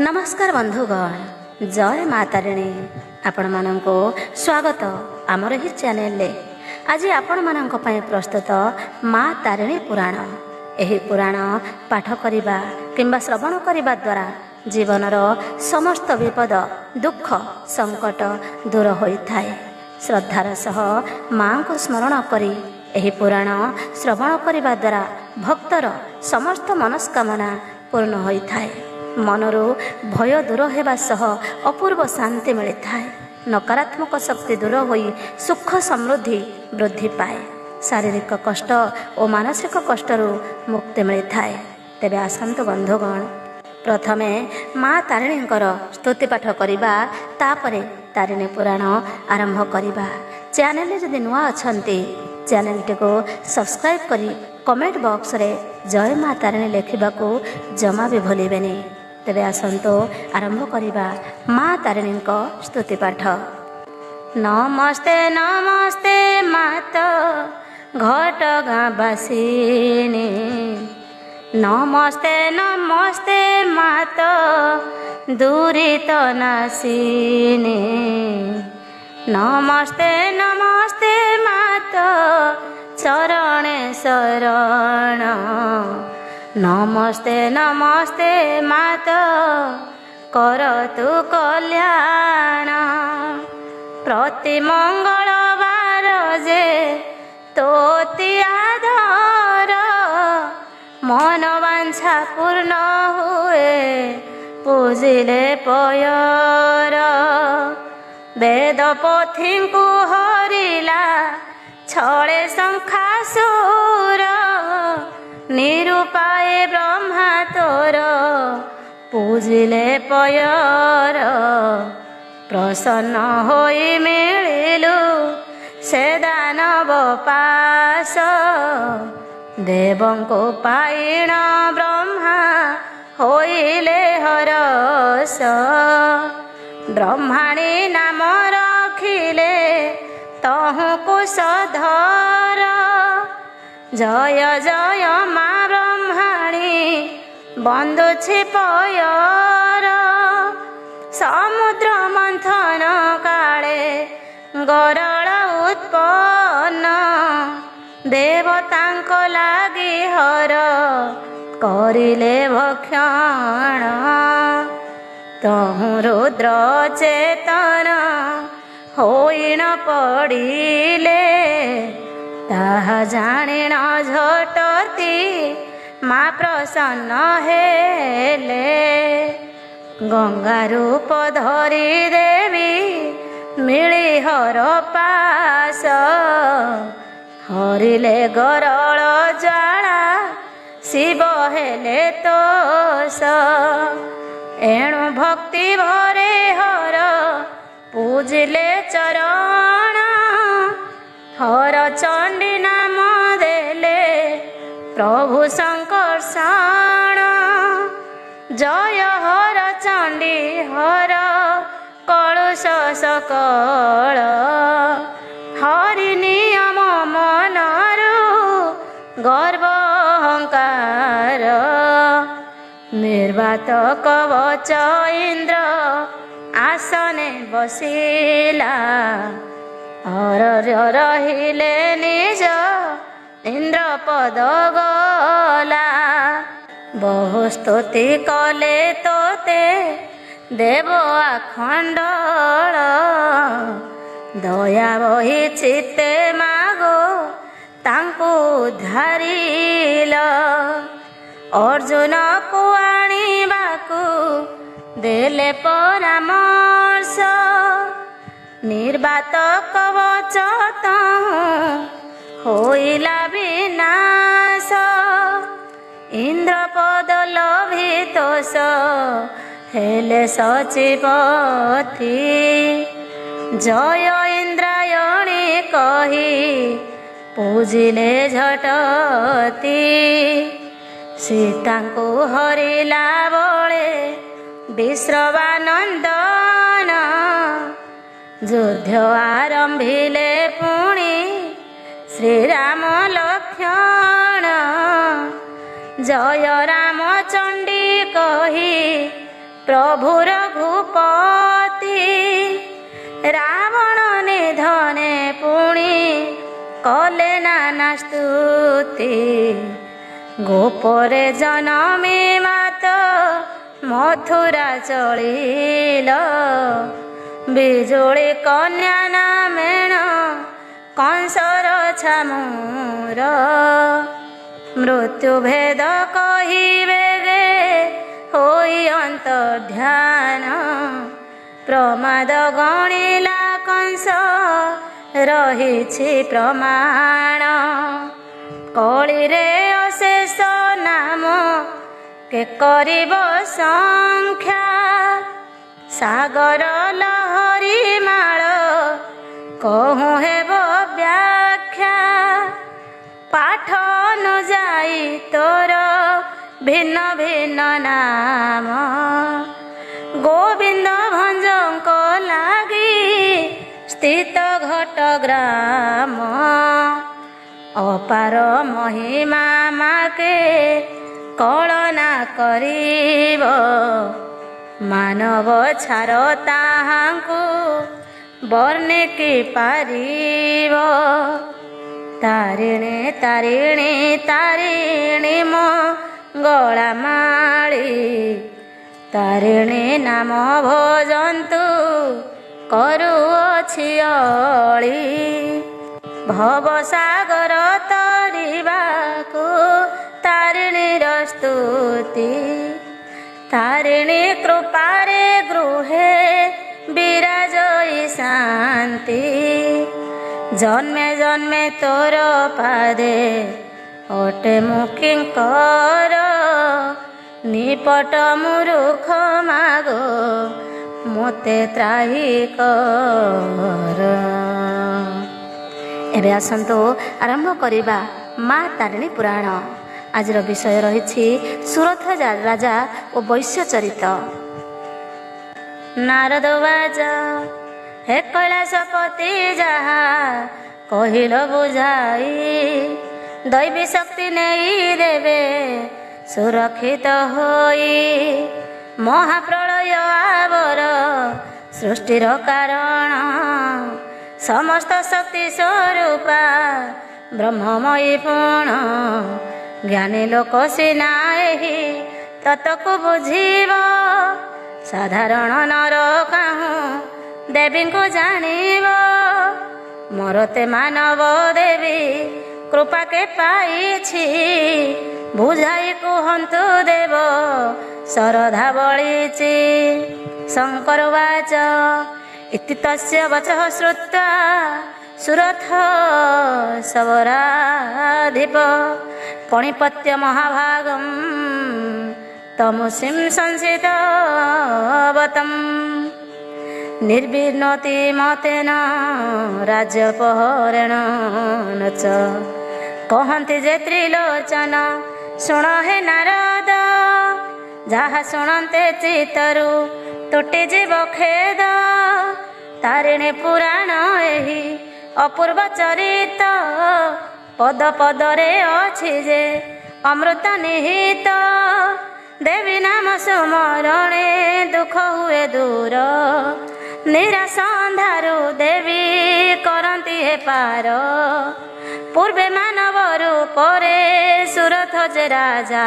नमस्कार बंधुगण, जय माँ तारिणी। आपण मानंको स्वागत आमर ही चैनल। आज आपण मानंको पय प्रस्तुत माँ तारिणी पुराण। एही पुराण पाठ करिबा किंबा श्रवण करिबा द्वारा जीवनर समस्त विपद दुख संकट दूर होइथाय। श्रद्धार सह माँ को स्मरण करी एही पुराण श्रवण करिबा द्वारा भक्तर समस्त मनस्कामना पूर्ण होइथाय। मनरू भय दूर होगा सह अपूर्व शांति मिलता है। नकारात्मक शक्ति दूर हो सुख समृद्धि वृद्धि पाए। शारीरिक कष्ट और मानसिक कष्टर मुक्ति मिलता है। तेबे आसंतु बंधुगण, प्रथमे माँ तारिणी स्तुति पाठ करिबा, तापरे तारिणी पुराण आरंभ करिबा। चैनल जदि नुआ अछंती चैनल को सब्सक्राइब करी कमेंट बॉक्स रे जय माँ तारिणी लिखा जमा भी भूलिबेनी। तेबे आसंतो आरंभ करिबा माँ तारिणी स्तुति पाठ। नमस्ते नमस्ते मात घटगाँवासिनी, नमस्ते नमस्ते मात दुरित नाशिनी, नमस्ते नमस्ते मात चरणे शरण, नमस्ते नमस्ते मात करतु कल्याण। प्रति मंगलवार जे तोति आधार, मनोवांछा पूर्ण हुए पूजिले पयर। वेद पोथी को हरिला छळे शंखासुर, निरूपाए ब्रह्मा तोर पूजिले पयर। प्रसन्न होई मिलिलु से दानव पास, देवों को पाइण ब्रह्मा होइले हरस। ब्रह्माणी नाम रखिले तहु कुशधर, जय जय माँ ब्रह्माणी बंदुछि पयर। समुद्र मंथन काले गरल उत्पन्न, देवतांक लागि हर करिले भक्षण। तहु रुद्र चेतन होइन पड़िले, ताहा जानिन झटति माँ प्रसन्न हेले। गंगा रूप धरी देवी मिली हर पास, हरिले गरल ज्वाला शिव हेले तोष। एणु भक्ति भरे हर पूजिले चरण, हर चंडी नाम देले प्रभु संकर्षण। जय हर चंडी हर कलुष सकल, हरि नियम मनरु गर्व अहंकार। निर्वात कवच इंद्र आसने बसिला, हर रहिले निज इंद्र पद गला। बहु स्तुति कले तोते देव आखंडल, दया बही चित्ते मागो तांकु धारिल। अर्जुन को आनिबाकु देले परामर्श, निर्वात कवच तहु होइला विनाश। इंद्रपद लभितोष हेले सचिवती, जय इंद्रायणी कही पूजिले झटती। सीता को हरिला बळे विश्रवानंदन, युद्ध आरंभिले पुणी श्रीराम लक्ष्मण। जय राम चंडी कही प्रभु रघुपति रावण निधने पुणी कले नाना स्तुति गोपरे जनमी मात मथुरा चलिल बिजुली कन्या नामेण कंसर छामूर मृत्यु भेद कहिबे गे होई अंतर्ध्यान प्रमाद गणिला कंस रहिछि प्रमाण कली रे अशेष नाम के करिब संख्या सागर लहरी माଳ कहूँ हेब व्याख्या पाठ अनुजाई तोर भिन्न भिन्न नाम गोविंद भंजक लागी स्थित घट ग्राम अपार महिमा माके कलना करिब मानव छार ताहांकु वर्णे की पारिब तारिणी तारिणी तारिणी मो गला माळी तारिणी नाम भजन्तु करुअछि अळी भवसागर तरिबाकु तारिणीर स्तुति तारिणी कृपारे गृहे विराजई शांति जन्मे जन्मे तोर पादे अटे मुकिंकर निपट मुरुख मागो मोते त्राही कर। एबे आसंतो आरंभ करिबा माँ तारिणी पुराण। आज विषय रही सुरथ राजा और वैश्य चरित। नारद बाजा हे कैलाशपति जहा कहिल बुझाई दैवी शक्ति नहीं देवे सुरक्षित होई महाप्रलय आवर सृष्टिर कारण समस्त शक्ति स्वरूपा ब्रह्ममयी पूर्ण ज्ञानी लोक सिना एही तत्को बुझीब साधारण नर काहू देवी को जानिब मरते मानव देवी कृपा के पाइछि बुझाई कुहन्तु देव शरधा बलिछि। शंकर वाच इति तस्य वचः श्रुत्वा सुरथ सवराधिप पणिपत्य महाभागं तमुषिं संसितवतं निर्विघ्नति मतेन राज्यपहरेण च कहन्ति जे त्रिलोचन शुण हे नारद जहा शुणन्ते चितरु तुटि जीव खेद तारिणी पुराण एही अपूर्व चरित पद पदरे अछि जे अमृत निहित देवी नाम सुमरणे दुख हुए दूर निराश अंधारु देवी करन्ति हे पार पूर्वे मानव रूपरे सुरथ जे राजा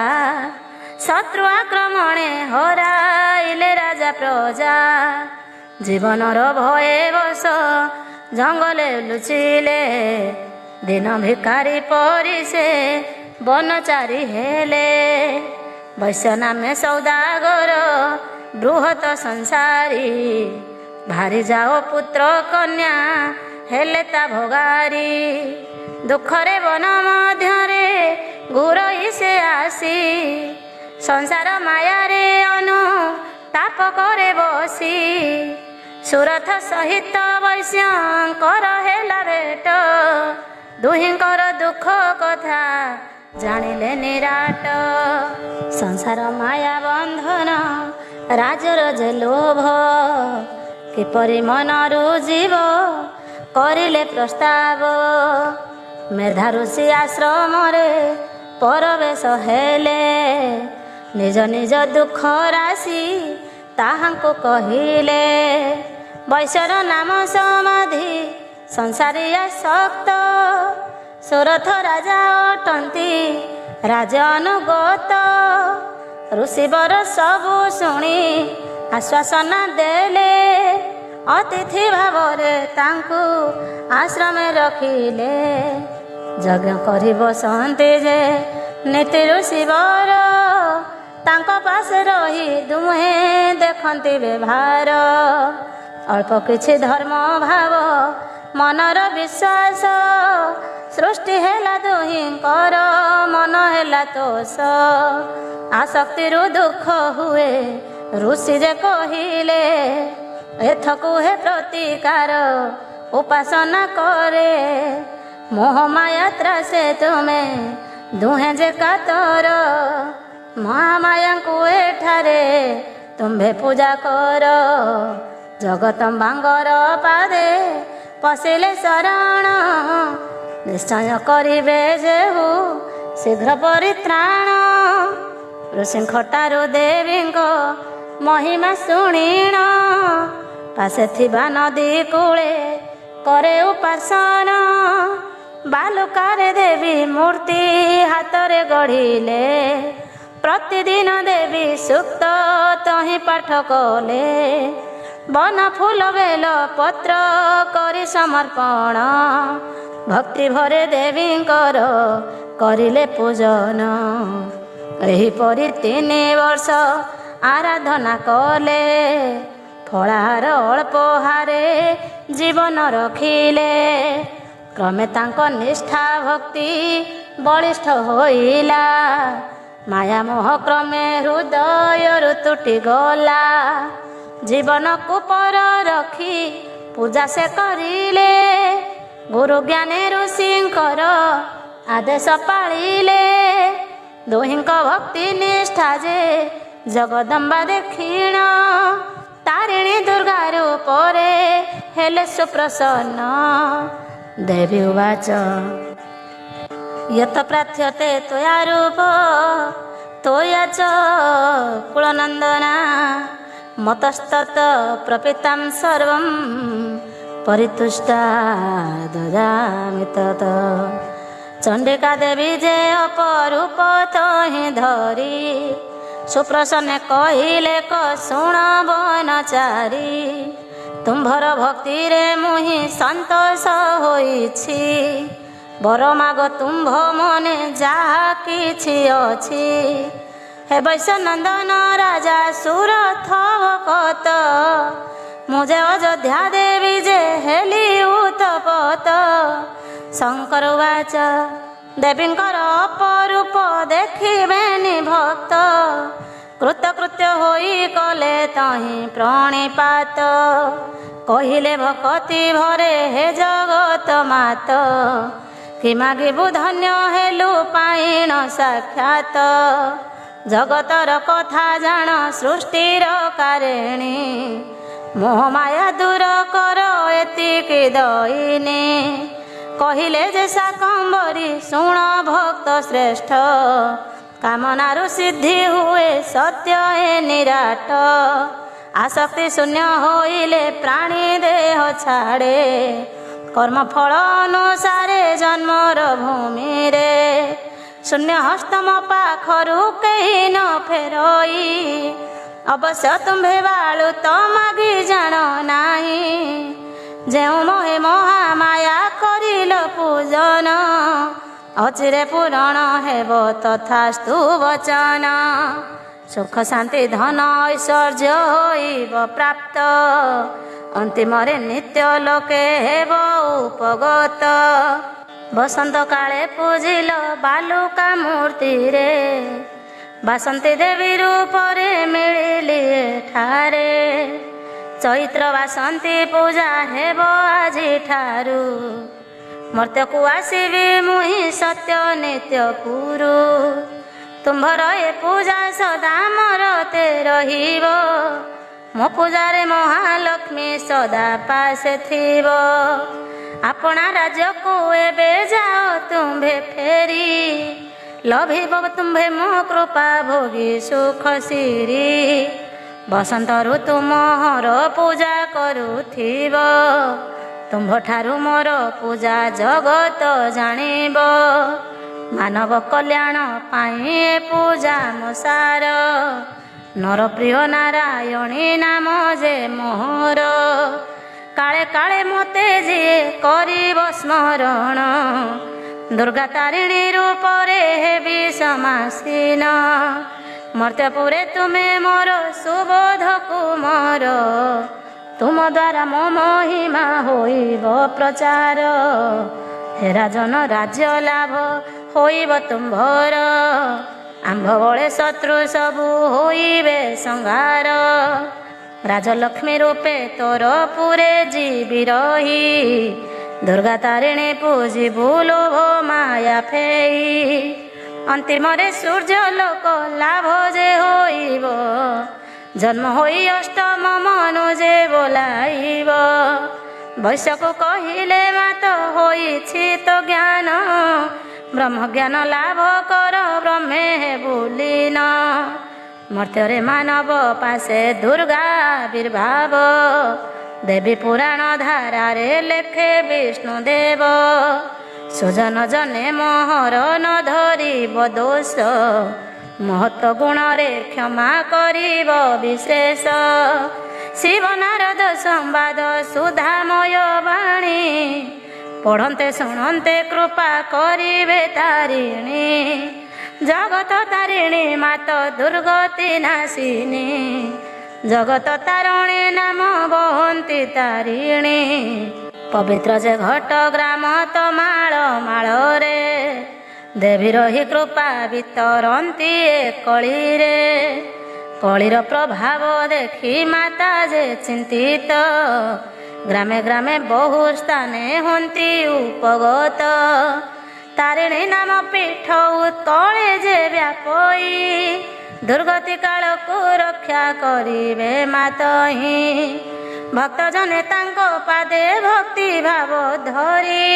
शत्रु आक्रमणे हराइले राजा प्रजा जीवनर भये बस जंगले लुचिले दिन भिकारी परि से बनचारी हेले वैश्य नामे सौदागर बृहत संसारी भारी जाओ पुत्र कन्या हेले ता भोगारी दुखरे वन मध्यरे गुरई से आसी संसार माया रे अनु ताप करे बसी सुरथ सहित वैश्यंकर हेला भेट दुहिंकर दुख कथा जानिले निराट संसार माया बंधन राजर जे लोभ किपरि मनरु जीव करिले प्रस्ताव मेधा ऋषि आश्रम रे परवेश हेले निज निज दुख राशि ତାହାଙ୍କୁ କହିଲେ ବୈଶ୍ୟର ନାମ ସମାଧି ସଂସାରିଆ ଶକ୍ତ ସୁରଥ ରାଜା ଅଟନ୍ତି ରାଜ ଅନୁଗତ। ଋଷିବର ସବୁ ଶୁଣି ଆଶ୍ୱାସନା ଦେଲେ ଅତିଥି ଭାବରେ ତାଙ୍କୁ ଆଶ୍ରମେ ରଖିଲେ। ଯଜ୍ଞ କରି ବସନ୍ତି ଯେ ନୀତି ଋଷିବର ତାଙ୍କ ପାଶେ ରହି ଦୁହେଁ ଦେଖନ୍ତି ବ୍ୟବହାର। ଅଳ୍ପ କିଛି ଧର୍ମ ଭାବ ମନର ବିଶ୍ୱାସ ସୃଷ୍ଟି ହେଲା ଦୁହିଁଙ୍କର ମନ ହେଲା ତୋଷ। ଆସକ୍ତିରୁ ଦୁଃଖ ହୁଏ ଋଷି ଯେ କହିଲେ ଏଥକୁ ହେ ପ୍ରତିକାର ଉପାସନା କରେ। ମୋହମାୟା ତ୍ରାସେ ତୁମେ ଦୁହେଁ ଯେ କାତର ମହାମାୟାଙ୍କୁ ଏଠାରେ ତୁମ୍ଭେ ପୂଜା କର। ଜଗତମ୍ବାଙ୍କର ପାଦେ ପଶିଲେ ଶରଣ ନିଶ୍ଚୟ କରିବେ ଯେହୁ ଶୀଘ୍ର ପରିତ୍ରାଣ। ଋଷିଙ୍କଠାରୁ ଦେବୀଙ୍କ ମହିମା ଶୁଣିଣ ପାଶେ ଥିବା ନଦୀ କୂଳେ କରେ ଉପାସନା। ବାଲୁକାରେ ଦେବୀ ମୂର୍ତ୍ତି ହାତରେ ଗଢ଼ିଲେ ପ୍ରତିଦିନ ଦେବୀ ସୂକ୍ତ ତହିଁ ପାଠ କଲେ। ବନ ଫୁଲ ବେଲ ପତ୍ର କରି ସମର୍ପଣ ଭକ୍ତି ଭରେ ଦେବୀଙ୍କର କରିଲେ ପୂଜନ। ଏହିପରି 3 ବର୍ଷ ଆରାଧନା କଲେ ଫଳାହାର ଅଳ୍ପ ହାରେ ଜୀବନ ରଖିଲେ। କ୍ରମେ ତାଙ୍କ ନିଷ୍ଠା ଭକ୍ତି ବଳିଷ୍ଠ ହୋଇଲା ମାୟା ମୋହ କ୍ରମେ ହୃଦୟରୁ ତୁଟି ଗଲା। ଜୀବନକୁ ପର ରଖି ପୂଜା ସେ କରିଲେ ଗୁରୁ ଜ୍ଞାନୀ ଋଷିଙ୍କର ଆଦେଶ ପାଳିଲେ। ଦୁହିଁଙ୍କ ଭକ୍ତି ନିଷ୍ଠା ଯେ ଜଗଦମ୍ବା ଦେଖିଣ ତାରିଣୀ ଦୁର୍ଗା ରୂପରେ ହେଲେ ସୁପ୍ରସନ୍ନ। ଦେବୀ ଉବାଚ यत प्रार्थ्यते त्वया रूप त्वया च कुलनन्दना मतस्तत प्रपितां सर्वं परितुष्टा ददामि तत्। चंडिका देवी जे अपरूप तहि धरी सुप्रसन्न कहिले क शुण बनचारी। तुम्भर भक्ति रे मुहि संतोष होइछि बर माग तुम्भ मने जाहा किछि अछि। हे वैश्यनंदन राजा सुरथ भकत मुझे अयोध्या देवी जे हेली उत्पत। शंकर उवाच देवींकर अपरूप देखिबेनि भक्त कृतकृत्य होई कले तहि प्रणिपात। कहिले भक्ति भरे हे जगत मात कि मागिबु धन्य हेलु पाइण साक्षात। जगतर कथा जान सृष्टिर कारिणी मोहमाया दूर कर एतिकी दईनी। कहिले जे शाकंभरी शुण भक्त श्रेष्ठ कामनारु सिद्धि हुए सत्य ए निराट। आसक्ति शून्य होइले प्राणी देह छाड़े कर्मफल अनुसारे जन्मर भूमि रे। शून्य हस्तम पाखरु केही न फेरई अवश्य तुम्भे बाळु तो मागी जान नाही। जेउ मोहे महामाया करिल पूजन अचिरे पूरण हेब तथास्तु वचन। सुख शांति धन ऐश्वर्य होइब प्राप्त अंतिमरे नित्य लोके हेब उपगत। बसंत काले पूजिल बालुका मूर्ति रे बासंती देवी रूपरे मिलिली ठारे। चैत्र बासंती पूजा हेब आजि ठारू मर्त्यकु आसिबी मुहि सत्य नित्य पुरु। तुम्भर ए पूजा सदा मरते रहिब मो पूजारे महालक्ष्मी सदा पासे थिब। आपना राज्य को एबे जाओ तुम्भे फेरी लभिब तुम्भे मो कृपा भोगी सुख सिरी। ବସନ୍ତ ଋତୁ ମୋହର ପୂଜା କରୁଥିବ, ତୁମ୍ଭଠାରୁ ମୋର ପୂଜା ଜଗତ ଜାଣିବ। ମାନବ କଲ୍ୟାଣ ପାଇଁ ଏ ପୂଜା ମୋସାର, ନରପ୍ରିୟ ନାରାୟଣୀ ନାମ ଯେ ମୋହର। କାଳେ କାଳେ ମୋତେ ଯିଏ କରିବ ସ୍ମରଣ, ଦୁର୍ଗା ତାରିଣୀ ରୂପରେ ହେବି ସମାସୀନ। ମର୍ତ୍ତ୍ୟପୁରେ ତୁମେ ମୋର ସୁବୋଧକୁ ମୋର, ତୁମ ଦ୍ୱାରା ମୋ ମହିମା ହୋଇବ ପ୍ରଚାର। ହେ ରାଜନ ରାଜ୍ୟ ଲାଭ ହୋଇବ ତୁମ୍ଭର, ଆମ୍ଭ ବଳେ ଶତ୍ରୁ ସବୁ ହୋଇବେ ସଂହାର। ରାଜଲକ୍ଷ୍ମୀ ରୂପେ ତୋର ପୁରେ ଯିବି ରହି, ଦୁର୍ଗା ତାରିଣୀ ପୂଜିବୁ ଲୋଭ ମାୟା ଫେଇ। ଅନ୍ତିମରେ ସୂର୍ଯ୍ୟ ଲୋକ ଲାଭ ଯେ ହୋଇବ, ଜନ୍ମ ହୋଇ ଅଷ୍ଟମ ମନୁ ଯେ ବୋଲାଇବ। ବୈଶ୍ୟକୁ କହିଲେ ମାତ ହୋଇଛି ତ ଜ୍ଞାନ, ବ୍ରହ୍ମଜ୍ଞାନ ଲାଭ କର ବ୍ରହ୍ମେ ବୁଲିନ। ମର୍ତ୍ତ୍ୟରେ ମାନବ ପାଶେ ଦୁର୍ଗା ବିର୍ଭାବ, ଦେବୀ ପୁରାଣ ଧାରାରେ ଲେଖେ ବିଷ୍ଣୁ ଦେବ। ସୁଜନ ଜନେ ମୋହର ନ ଧରିବ ଦୋଷ, ମହତ୍ଵ ଗୁଣରେ କ୍ଷମା କରିବ ବିଶେଷ। ଶିବ ନାରଦ ସମ୍ବାଦ ସୁଧାମୟ ବାଣୀ, ପଢ଼ନ୍ତେ ଶୁଣନ୍ତେ କୃପା କରିବେ ତାରିଣୀ। ଜଗତ ତାରିଣୀ ମାତ ଦୁର୍ଗତି ନାଶିନୀ, ଜଗତ ତାରିଣୀ ନାମ ବହନ୍ତି ତାରିଣୀ। ପବିତ୍ର ଯେ ଘଟ ଗ୍ରାମ ତମାଳ ମାଳରେ, ଦେବୀ ରହି କୃପା ବିତରନ୍ତି ଏ କଳିରେ। କଳିର ପ୍ରଭାବ ଦେଖି ମାତା ଯେ ଚିନ୍ତିତ, ଗ୍ରାମେ ଗ୍ରାମେ ବହୁ ସ୍ଥାନେ ହୁଅନ୍ତି ଉପଗତ। ତାରିଣୀ ନାମ ପୀଠ ତଳେ ଯେ ବ୍ୟାପୀ, ଦୁର୍ଗତି କାଳକୁ ରକ୍ଷା କରିବେ ମାତହିଁ। ଭକ୍ତ ଜନେ ତାଙ୍କ ପାଦେ ଭକ୍ତି ଭାବ ଧରି,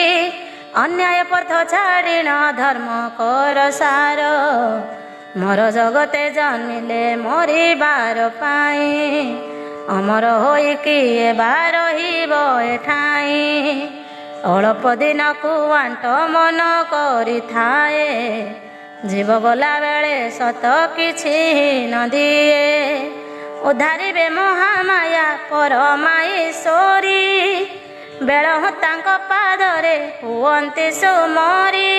ଅନ୍ୟାୟ ପଥ ଛାଡ଼ିଣ ଧର୍ମ କର ସାର। ମୋର ଜଗତେ ଜନ୍ମିଲେ ମରିବାର ପାଇଁ, ଅମର ହୋଇ କିଏ ବା ରହିବ ଏଠାଇଁ। ଅଳପ ଦିନକୁ ଆଣ୍ଟ ମନ କରିଥାଏ, ଜୀବ ଗଲା ବେଳେ ସତ କିଛି ନ ଦିଏ। ଉଦ୍ଧାରିବେ ମହାମାୟା ପରମାଈଶ୍ୱରୀ, ବେଳ ତାଙ୍କ ପାଦରେ ହୁଅନ୍ତି ସୁମରି।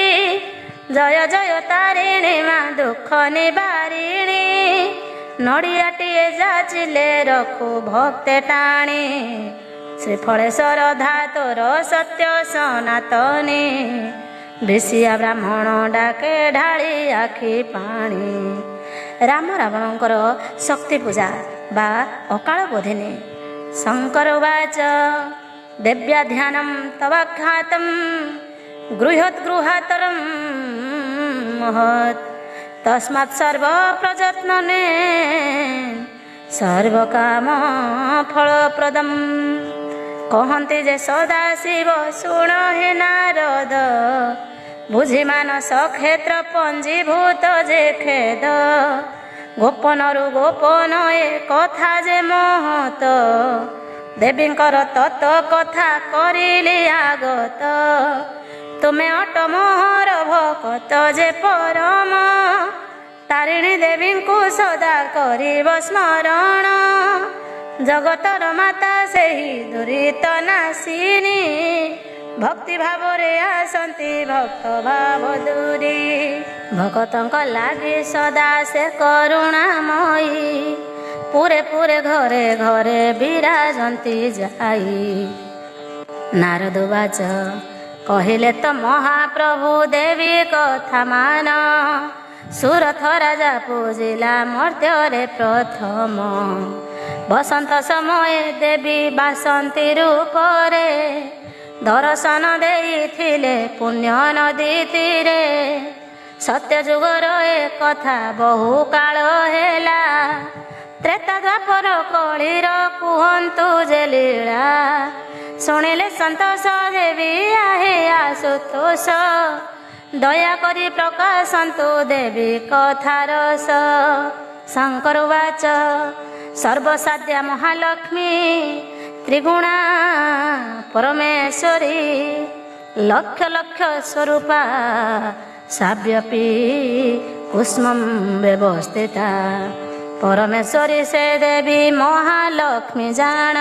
ଜୟ ଜୟ ତାରିଣୀ ମା ଦୁଃଖ ନିବାରିଣୀ, ନଡ଼ିଆଟିଏ ଯାଚିଲେ ରଖୁ ଭକ୍ତେ ଟାଣି। ଶ୍ରୀଫଳେଶ୍ୱର ଧାତୁର ସତ୍ୟ ସନାତନୀ, ବିଶିଆ ବ୍ରାହ୍ମଣ ଡାକେ ଢାଳି ଆଖି ପାଣି। ରାମ ରାବଣଙ୍କର ଶକ୍ତି ପୂଜା ବା ଅକାଳ ବୋଧିନୀ। ଶଙ୍କର ଉବାଚ ଦେବ୍ୟା ଧ୍ୟାନଂ ତବାଘାତଂ, ଗୃହତ୍ ଗୃହାତରଂ ମହତ୍। ତସ୍ମାତ୍ ସର୍ବ ପ୍ରଯତ୍ନନେ ସର୍ବକାମ ଫଳପ୍ରଦମ୍। କହନ୍ତି ଯେ ସଦାଶିବ ଶୁଣ ହେ ନାରଦ, ବୁଝି ମାନସ କ୍ଷେତ୍ର ପଞ୍ଜୀଭୂତ ଯେ ଖେଦ। ଗୋପନରୁ ଗୋପନ ଏ କଥା ଯେ ମହତ, ଦେବୀଙ୍କର ତତ କଥା କରିଲି ଆଗତ। ତୁମେ ଅଟ ମୋହର ଭକତ ଯେ ପରମ, ତାରିଣୀ ଦେବୀଙ୍କୁ ସଦା କରିବ ସ୍ମରଣ। ଜଗତର ମାତା ସେହି ଦୁରିତ ନାଶିନୀ, ଭକ୍ତି ଭାବରେ ଆସନ୍ତି ଭକ୍ତ ଭାବ ଦୂରୀ। ଭକତଙ୍କ ଲାଗି ସଦା ସେ କରୁଣାମୟୀ, ପୁରେ ପୁରେ ଘରେ ଘରେ ବିରାଜନ୍ତି ଯାଇ। ନାରଦ ଉବାଚ କହିଲେ ତ ମହାପ୍ରଭୁ ଦେବୀ କଥା ମାନ, ସୁରଥ ରାଜା ପୂଜିଲା ମର୍ତ୍ତ୍ୟରେ ପ୍ରଥମ। ବସନ୍ତ ସମୟେ ଦେବୀ ବାସନ୍ତୀ ରୂପରେ, ଦର୍ଶନ ଦେଇଥିଲେ ପୁଣ୍ୟ ନଦୀ ତୀରେ। ସତ୍ୟ ଯୁଗର ଏ କଥା ବହୁ କାଳ ହେଲା, ତ୍ରେତା ଦ୍ୱାପର କଳିର କୁହନ୍ତୁ ଯେ ଲୀଳା। ଶୁଣିଲେ ସନ୍ତୋଷ ଦେବୀ ଆହେ ଆଶୁତୋଷ, ଦୟାକରି ପ୍ରକାଶନ୍ତୁ ଦେବୀ କଥାରସ। ଶଙ୍କର ଉବାଚ सर्वसाध्या महालक्ष्मी त्रिगुणा परमेश्वरी लक्ष लक्ष स्वरूपा साव्यपी कुष्मं व्यवस्थिता परमेश्वरी से देवी महालक्ष्मी जान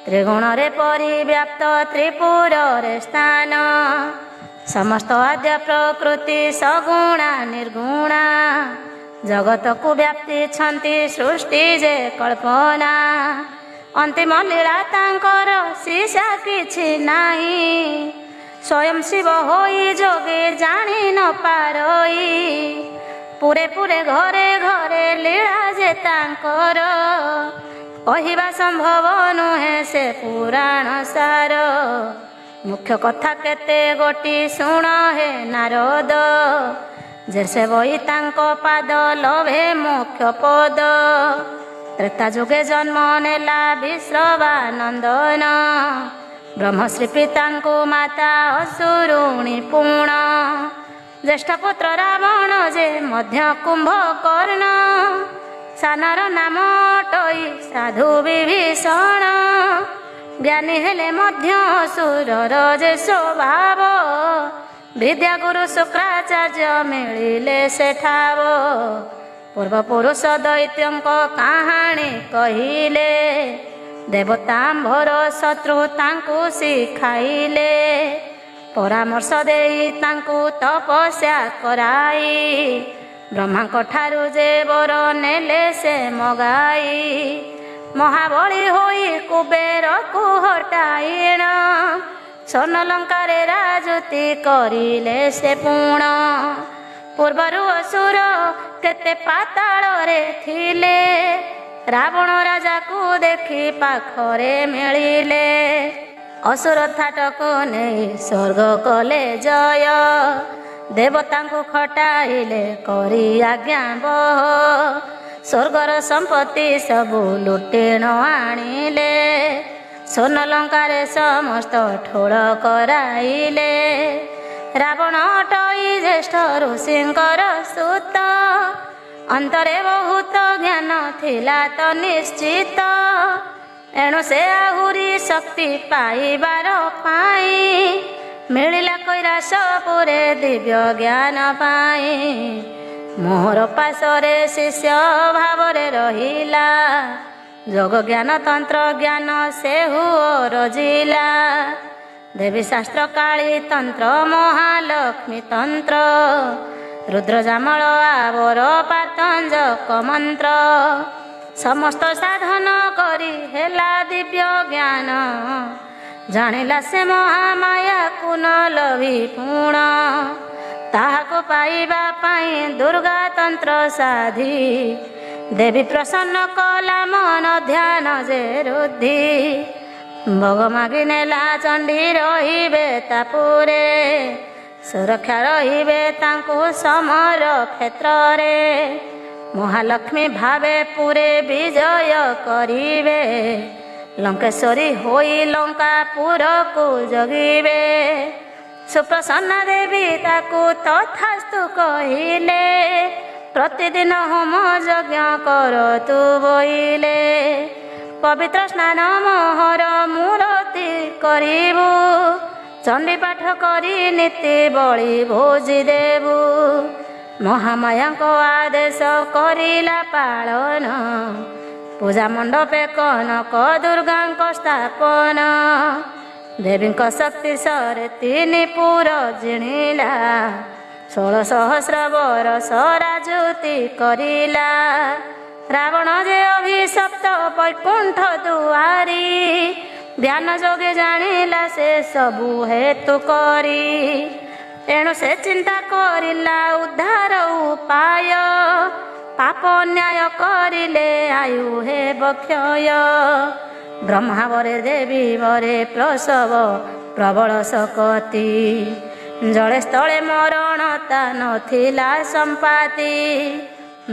त्रिगुण रे परिव्याप्त त्रिपुर रे स्थान समस्त आद्य प्रकृति सगुणा निर्गुणा जगत को व्याप्ति छंती सृष्टि जे कल्पना अंतिम लीला तांकर शीशा किछि नाही स्वयं शिव होई जोगे जानी न पारई पूरे पूरे घरे घरे लीला जे तांकर कहिबा संभव नुहे से पुराण सार मुख्य कथा केते गोटी शुण हे नारद जैसे बही तांको पाद लभे मुख्य पद त्रेता जुगे जन्म नेला विश्रवानंदन ब्रह्मश्री पितांको माता असुरुणी पूर्ण ज्येष्ठ पुत्र रावण जे मध्य कुंभकर्ण सानार नाम टई साधु विभीषण ज्ञानी हेले मध्य असुरर जे स्वभाव विद्या गुरु शुक्राचार्य मिलिले सेठाव पूर्व पुरुष दैत्यंको कहानी कहिले देवतांभर शत्रु तांकु शिखाइले परामर्श देई तांकु तपस्या कराई ब्रह्मांक ठारु जे वर नेले से मगाई महाबली होई कुबेर को हटाइण स्वर्णलंकारे राजुति करिले से पूर्ण पूर्वरु असुर केते पाताल रे थिले रावण राजा को देखि पाखरे मिलिले असुर थाटको नहीं स्वर्ग कले जय देवता को खटाइले करी आज्ञा बह स्वर्गर संपत्ति सबु लुटेण आनिले स्वर्णलंकारे समस्त ठोळ कराइले रावण टई ज्येष्ठ ऋषिंकर सुत अंतरे बहुत ज्ञान थिला तो निश्चित एणु से आहुरी शक्ति पाइबार पाई मिलिला कैलासपुरे दिव्य ज्ञान पाई मोहर पाशरे शिष्य भावरे रहिला जोग ज्ञान तंत्र ज्ञान से रजिला देवी शास्त्र काली तंत्र महालक्ष्मी तंत्र रुद्र जामल आवर पातंजक मंत्र समस्त साधन करी हेला दिव्य ज्ञान जानिला से महामाया कुन लभी पूर्ण ताहाको पाइबा पाई दुर्गा तंत्र साधी देवी प्रसन्न कला मन ध्यान जे रुद्धि भोग मागि नेला चंडी रहिबे तापुरे सुरक्षा रहिबे तांको समर क्षेत्र रे महालक्ष्मी भावे पुरे विजय करिबे लंकेश्वरी होई लंकापुर को जगिबे सुप्रसन्ना देवी ताकू तथास्तु कहिले प्रतिदिन होम यज्ञ करतु बोइले पवित्र स्नान मोहर मूर्ति करिबु चंडी पाठ करी नीति बलि भोजी देबु महामाया को आदेश करिला पालन पूजा मंडपे कनक दुर्गा स्थापन देवी शक्ति सरे तीन पुर जिणिला 16 सहस्र बरस राजुति करिला रावण जे अभिशप्त वैकुंठ दुआरी ध्यान जोगे जानिला से सबु हेतु करी एणु से चिंता करिला उद्धार उपाय पाप न्याय करिले आयु हे बक्षय ब्रह्मा वरे देवी वरे प्रसव प्रबल सकती जड़े स्थले मरणता नथिला संपाति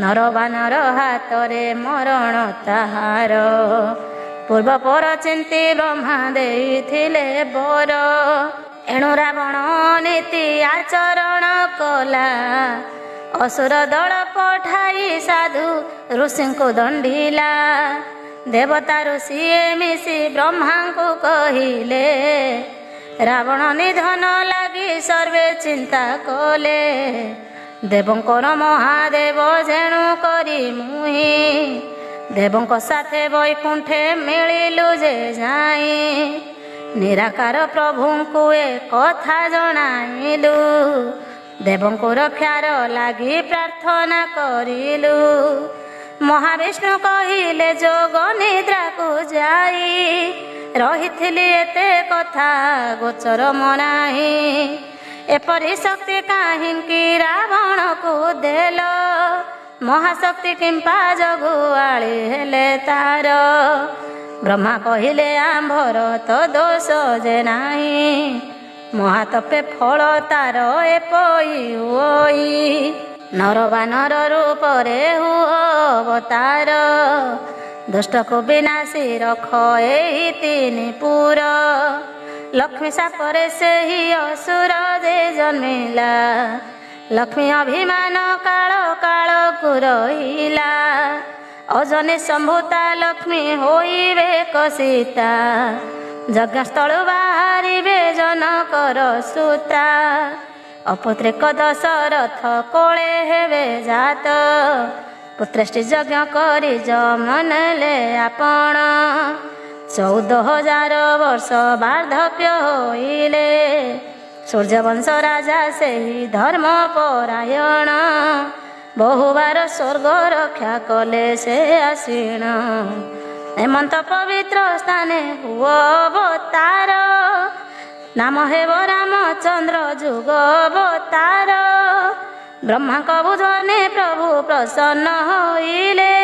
नरबानर हातरे मरण ताहार पूर्व पर चिंती ब्रह्मा देइथिले बर एणु रावण नीति आचरण कला असुर दल पठा ପଠାଇ ସାଧୁ ଋଷିଙ୍କୁ ଦଣ୍ଡିଲା। ଦେବତା ଋଷିଏ ମିଶି ବ୍ରହ୍ମାଙ୍କୁ କହିଲେ, ରାବଣ ନିଧନ ଲାଗି ସର୍ବେ ଚିନ୍ତା କଲେ। ଦେବଙ୍କର ମହାଦେବ ଯେଣୁ କରି ମୁହିଁ, ଦେବଙ୍କ ସାଥେ ବୈକୁଣ୍ଠେ ମିଳିଲୁ ଯେ ଯାଇ। ନିରାକାର ପ୍ରଭୁଙ୍କୁ ଏ କଥା ଜଣାଇଲୁ, ଦେବଙ୍କୁ ରକ୍ଷାର ଲାଗି ପ୍ରାର୍ଥନା କରିଲୁ। ମହାବିଷ୍ଣୁ କହିଲେ ଯୋଗ ନିଦ୍ରାକୁ ଯାଇ, ରହିଥିଲି ଏତେ କଥା ଗୋଚର ମନାହି। ଏପରି ଶକ୍ତି କାହିଁକି ରାବଣକୁ ଦେଲ, ମହାଶକ୍ତି କିମ୍ପା ଜଗୁଆଳି ହେଲେ ତାର। ବ୍ରହ୍ମା କହିଲେ ଆମ୍ଭର ତ ଦୋଷ ଯେ ନାହିଁ, ମହାତପେ ଫଳ ତାର ଏପରି ହୁଅଇ। ନର ବାନର ରୂପରେ ହୁଅ ଅବତାର, ଦୁଷ୍ଟକୁ ବିନାଶୀ ରଖ ଏହି ତିନି ପୁର। ଲକ୍ଷ୍ମୀ ସାପରେ ସେହି ଅସୁର ଯେ ଜନ୍ମିଲା, ଲକ୍ଷ୍ମୀ ଅଭିମାନ କାଳ କାଳକୁ ରହିଲା। ଅଜନି ସମ୍ଭୂତା ଲକ୍ଷ୍ମୀ ହୋଇବେ କସିତା, ଯଜ୍ଞସ୍ଥଳୁ ବାହାରିବେ ଜନକର ସୁତା। ଅପୁତ୍ରିକ ଦଶରଥ କୋଳେ ହେବେ ଜାତ, ପୁତ୍ରେଷ୍ଟି ଯଜ୍ଞ କରି ଜମନେଲେ ଆପଣ। 14,000 ବର୍ଷ ବାର୍ଦ୍ଧକ୍ୟ ହୋଇଲେ, ସୂର୍ଯ୍ୟବଂଶ ରାଜା ସେହି ଧର୍ମ ପରାୟଣ। ବହୁବାର ସ୍ୱର୍ଗ ରକ୍ଷା କଲେ ସେ ଆସୀଣ। ଏମନ୍ତ ପବିତ୍ର ସ୍ଥାନେ ହୁଅ ଅବତାର, ନାମ ହେବ ରାମଚନ୍ଦ୍ର ଯୁଗ ଅବତାର। ବ୍ରହ୍ମାଙ୍କ ବୁଝନେ ପ୍ରଭୁ ପ୍ରସନ୍ନ ହୋଇଲେ,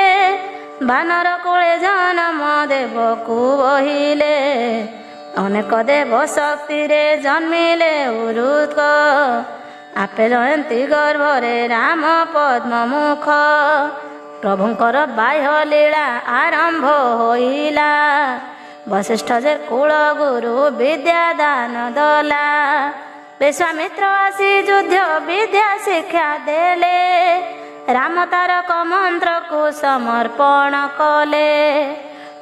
ବାନର କୁଳେ ଜନମ ଦେବକୁ ବହିଲେ। ଅନେକ ଦେବ ଶକ୍ତିରେ ଜନ୍ମିଲେ ଉରୁକ, ଆପେ ଜୟନ୍ତୀ ଗର୍ଭରେ ରାମ ପଦ୍ମମୁଖ। ପ୍ରଭୁଙ୍କର ବାହ୍ୟ ଲୀଳା ଆରମ୍ଭ ହୋଇଲା, ବଶିଷ୍ଠ ଯେ କୁଳ ଗୁରୁ ବିଦ୍ୟା ଦାନ ଦଲା। ବିଶ୍ୱାମିତ୍ର ଆସି ଯୁଦ୍ଧ ବିଦ୍ୟା ଶିକ୍ଷା ଦେଲେ, ରାମ ତାରକ ମନ୍ତ୍ରକୁ ସମର୍ପଣ କଲେ।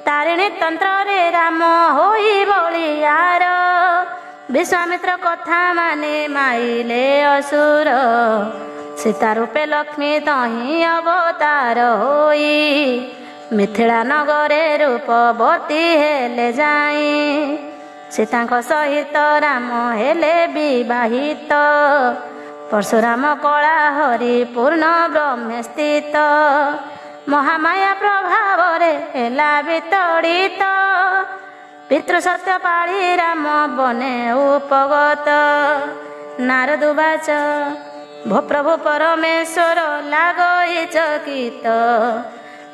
ତାରିଣୀ ତନ୍ତ୍ରରେ ରାମ ହୋଇ ବଳିୟାର, ବିଶ୍ୱାମିତ୍ର କଥା ମାନି ମାଇଲେ ଅସୁର। ସୀତା ରୂପେ ଲକ୍ଷ୍ମୀ ତହିଁ ଅବତାର ହୋଇ, ମିଥିଳା ନଗରେ ରୂପବତୀ ହେଲେ ଯାଇ। ସୀତାଙ୍କ ସହିତ ରାମ ହେଲେ ବିବାହିତ, ପରଶୁରାମ କଳା ହରି ପୂର୍ଣ୍ଣ ବ୍ରହ୍ମେ ସ୍ଥିତ। ମହାମାୟା ପ୍ରଭାବରେ ହେଲା ବିତଡ଼ିତ, ପିତୃ ସତ୍ୟ ପାଳି ରାମ ବନେ ଉପଗତ। ନାରଦୁବାଚ ଭୋ ପ୍ରଭୁ ପରମେଶ୍ୱର ଲାଗଇ ଚକିତ,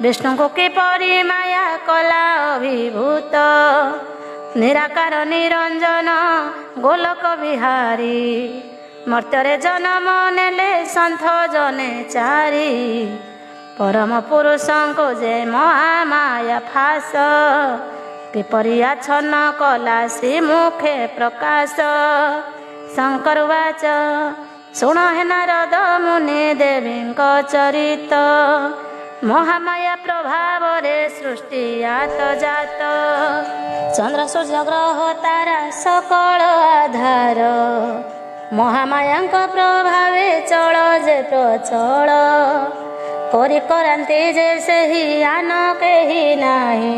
ବିଷ୍ଣୁଙ୍କୁ କିପରି ମାୟା କଲା ଅଭିଭୂତ। ନିରାକାର ନିରଞ୍ଜନ ଗୋଲକ ବିହାରୀ, ମର୍ତ୍ତ୍ୟରେ ଜନମ ନେଲେ ସନ୍ଥ ଜନେ ଚାରି। ପରମ ପୁରୁଷଙ୍କୁ ଯେ ମହାମାୟା ଫାସ, କିପରି ଆଚ୍ଛନ୍ନ କଲା ଶ୍ରୀମୁଖେ ପ୍ରକାଶ। ଶଙ୍କର ବାଚ ଶୁଣ ହେ ନାରଦ ମୁନି ଦେବୀଙ୍କ ଚରିତ, ମହାମାୟା ପ୍ରଭାବରେ ସୃଷ୍ଟି ଆତ ଜାତ। ଚନ୍ଦ୍ର ସୂର୍ଯ୍ୟ ଗ୍ରହ ତାରା ସକଳ ଆଧାର, ମହାମାୟାଙ୍କ ପ୍ରଭାବେ ଚଳ ଯେ ପ୍ରଚଳ। କରି କରାନ୍ତି ଯେ ସେହି ଆନ କେହି ନାହିଁ,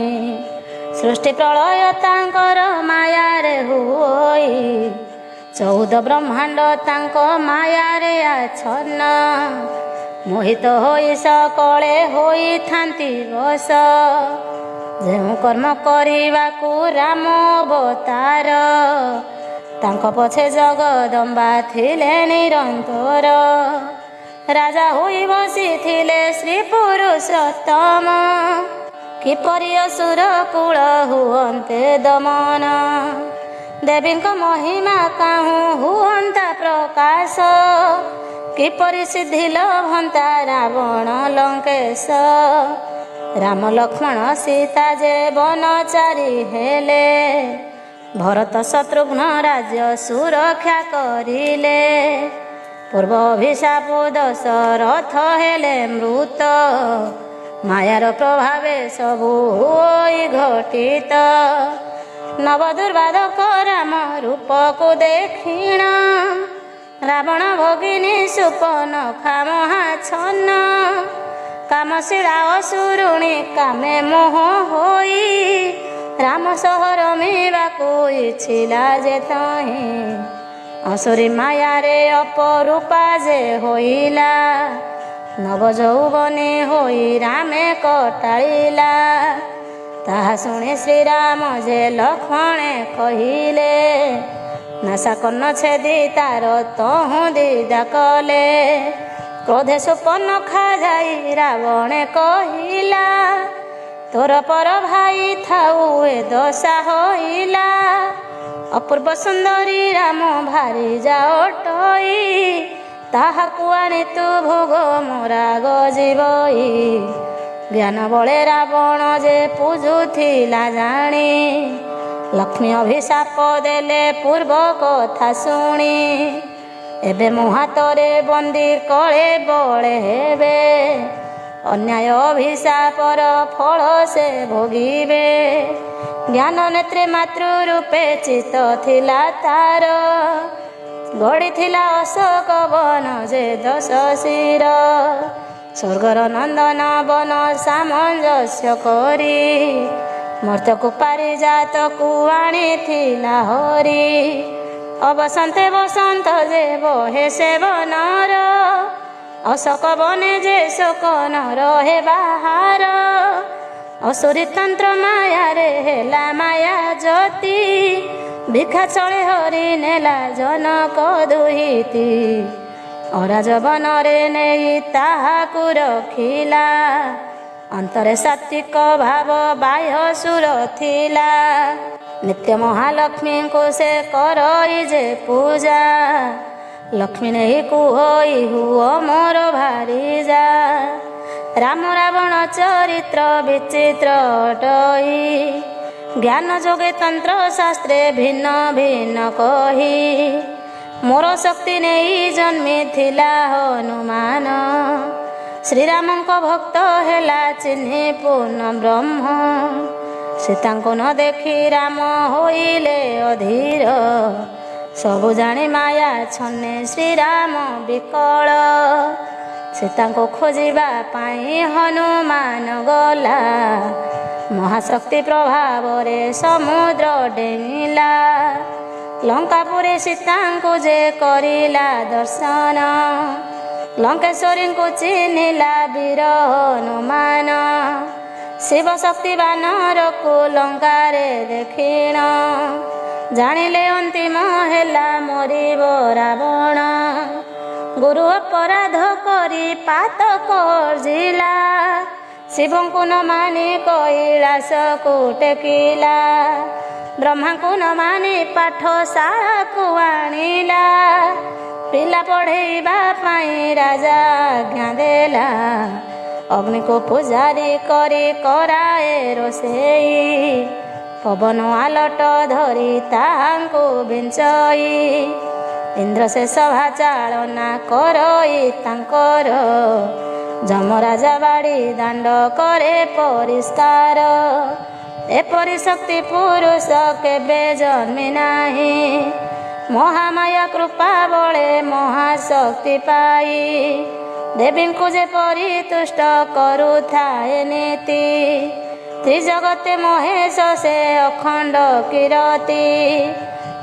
ସୃଷ୍ଟି ପ୍ରଳୟ ତାଙ୍କର ମାୟାରେ ହୁଅଇ। 14 ବ୍ରହ୍ମାଣ୍ଡ ତାଙ୍କ ମାୟାରେ ଆଚ୍ଛନ୍ନ, ମୋହିତ ହୋଇ ସକଳେ ହୋଇଥାନ୍ତି ବଶ। ଯେଉଁ କର୍ମ କରିବାକୁ ରାମ ଅବତାର, ତାଙ୍କ ପଛେ ଜଗଦମ୍ବା ଥିଲେ ନିରନ୍ତର। ରାଜା ହୋଇ ବସିଥିଲେ ଶ୍ରୀ ପୁରୁଷୋତ୍ତମ, କିପରି ଅସୁର କୂଳ ହୁଅନ୍ତେ ଦମନ। ଦେବୀଙ୍କ ମହିମା କାହୁଁ ହୁଅନ୍ତା ପ୍ରକାଶ, କିପରି ସିଦ୍ଧି ଲଭନ୍ତା ରାବଣ ଲଙ୍କେଶ। ରାମ ଲକ୍ଷ୍ମଣ ସୀତା ଯେ ବନଚାରି ହେଲେ, ଭରତ ଶତ୍ରୁଘ୍ନ ରାଜ୍ୟ ସୁରକ୍ଷା କରିଲେ। ପୂର୍ବ ଅଭିଶାପ ଦଶରଥ ହେଲେ ମୃତ, ମାୟାର ପ୍ରଭାବେ ସବୁ ହୋଇ ଘଟିତ। ନବ ଦୁର୍ବାଦକ ରାମ ରୂପକୁ ଦେଖିଣ, ରାବଣ ଭଗିନୀ ସୁପନଖା ମହାଛନ୍ନ। କାମଶିଳା ଅସୁରୁଣୀ କାମେ ମୋହ ହୋଇ, ରାମ ସହ ରମିବାକୁ ଇଚ୍ଛିଲା ଯେ ତହିଁ। ଅସୁରୀ ମାୟାରେ ଅପରୂପା ଯେ ହୋଇଲା, ନବ ଯୌବନେ ହୋଇ ରାମେ କଟାଳିଲା। ତାହା ଶୁଣି ଶ୍ରୀରାମ ଯେ ଲକ୍ଷ୍ମଣେ କହିଲେ, ନାସା କର୍ଣ୍ଣ ଛେଦି ତାର ତହୁଁ ଦିଦା କଲେ। କ୍ରୋଧେ ସୁପର୍ଣ୍ଣଖା ଯାଇ ରାବଣେ କହିଲା, ତୋର ପର ଭାଇ ଥାଉ ଏ ଦଶା ହୋଇଲା। ଅପୂର୍ବ ସୁନ୍ଦରୀ ରାମ ଭାରି ଯାଅଟଇ, ତାହାକୁ ଆଣି ତୁ ଭୋଗ ମୋରାଗ ଯିବଇ। ଜ୍ଞାନ ବଳେ ରାବଣ ଯେ ପୂଜୁଥିଲା ଜାଣି, ଲକ୍ଷ୍ମୀ ଅଭିଶାପ ଦେଲେ ପୂର୍ବ କଥା ଶୁଣି। ଏବେ ମୋ ହାତରେ ବନ୍ଦୀ କଳେ ବଳେ ହେବେ, ଅନ୍ୟାୟ ଅଭିଶାପର ଫଳ ସେ ଭୋଗିବେ। ଜ୍ଞାନ ନେତ୍ରେ ମାତୃ ରୂପେ ଚିତ ଥିଲା ତାର, ଗଢ଼ିଥିଲା ଅଶୋକ ବନ ଯେ ଦଶ ଶିର। ସ୍ୱର୍ଗର ନନ୍ଦନ ବନ ସାମଞ୍ଜସ୍ୟ କରି, ମର୍ତ୍ତ୍ୟକୁ ପାରିଜାତକୁ ଆଣିଥିଲା ହରି। ଅବସନ୍ତେ ବସନ୍ତ ଯେ ବହେ ସେ ବନର, ଅଶୋକ ବନେ ଯେ ଶୋକ ନ ରହେ ବାହାର। ଅସୁରୀ ତନ୍ତ୍ର ମାୟାରେ ହେଲା ମାୟା ଜ୍ୟୋତି, ଭିକ୍ଷା ଚଳେ ହରି ନେଲା ଜନକ ଦୁହିତି। ଅରାଜ ବନରେ ନେଇ ତାହାକୁ ରଖିଲା, ଅନ୍ତରେ ସାତ୍ୱିକ ଭାବ ବାହ୍ୟ ସୁର ଥିଲା। ନିତ୍ୟ ମହାଲକ୍ଷ୍ମୀଙ୍କୁ ସେ କରଇ ଯେ ପୂଜା, ଲକ୍ଷ୍ମୀ ନେଇ କୁହଇ ହୁଅ ମୋର ଭାରିଜା। ରାମ ରାବଣ ଚରିତ୍ର ବିଚିତ୍ର ଅଟଇ, ଜ୍ଞାନ ଯୋଗେ ତନ୍ତ୍ର ଶାସ୍ତ୍ରେ ଭିନ୍ନ ଭିନ୍ନ କହି। ମୋର ଶକ୍ତି ନେଇ ଜନ୍ମିଥିଲା ହନୁମାନ, ଶ୍ରୀରାମଙ୍କ ଭକ୍ତ ହେଲା ଚିହ୍ନି ପୂର୍ଣ୍ଣ ବ୍ରହ୍ମ। ସୀତାଙ୍କୁ ନ ଦେଖି ରାମ ହୋଇଲେ ଅଧୀର, ସବୁ ଜାଣି ମାୟା ଛନ୍ନେ ଶ୍ରୀରାମ ବିକଳ। ସୀତାଙ୍କୁ ଖୋଜିବା ପାଇଁ ହନୁମାନ ଗଲା, ମହାଶକ୍ତି ପ୍ରଭାବରେ ସମୁଦ୍ର ଡେଇଁଲା। ଲଙ୍କାପୁରୀ ସୀତାଙ୍କୁ ଯେ କରିଲା ଦର୍ଶନ, ଲଙ୍କେଶ୍ୱରୀଙ୍କୁ ଚିହ୍ନିଲା ବୀର ହନୁମାନ। ଶିବ ଶକ୍ତି ବାନରକୁ ଲଙ୍କାରେ ଦେଖିଣ, ଜାଣିଲେ ଅନ୍ତିମ ହେଲା ମରିବ ରାବଣ। ଗୁରୁ ଅପରାଧ କରି ପାତକ ଅର୍ଜିଲା, ଶିବଙ୍କୁ ନ ମାନି କୈଳାସକୁ ଟେକିଲା। ବ୍ରହ୍ମାଙ୍କୁ ନ ମାନି ପାଠଶାଳାକୁ ଆଣିଲା, ପିଲା ପଢ଼େଇବା ପାଇଁ ରାଜା ଆଜ୍ଞା ଦେଲା। ଅଗ୍ନିକୁ ପୂଜାରୀ କରି କରାଏ ରୋଷେଇ, ପବନ ଆଲଟ ଧରି ତାହାଙ୍କୁ ବିଞ୍ଚଇ। ଇନ୍ଦ୍ର ସେ ସଭା ଚାଳନା କରଇ ତାଙ୍କର, ଯମରାଜା ବାଡ଼ି ଦାଣ୍ଡ କରେ ପରିଷ୍କାର। ଏପରି ଶକ୍ତି ପୁରୁଷ କେବେ ଜନ୍ମି ନାହିଁ, ମହାମାୟା କୃପା ବଳେ ମହାଶକ୍ତି ପାଇ। ଦେବୀଙ୍କୁ ଯେପରି ତୁଷ୍ଟ କରୁଥାଏ ନୀତି, ତ୍ରିଜଗତେ ମହେଶ ସେ ଅଖଣ୍ଡ କିରତି।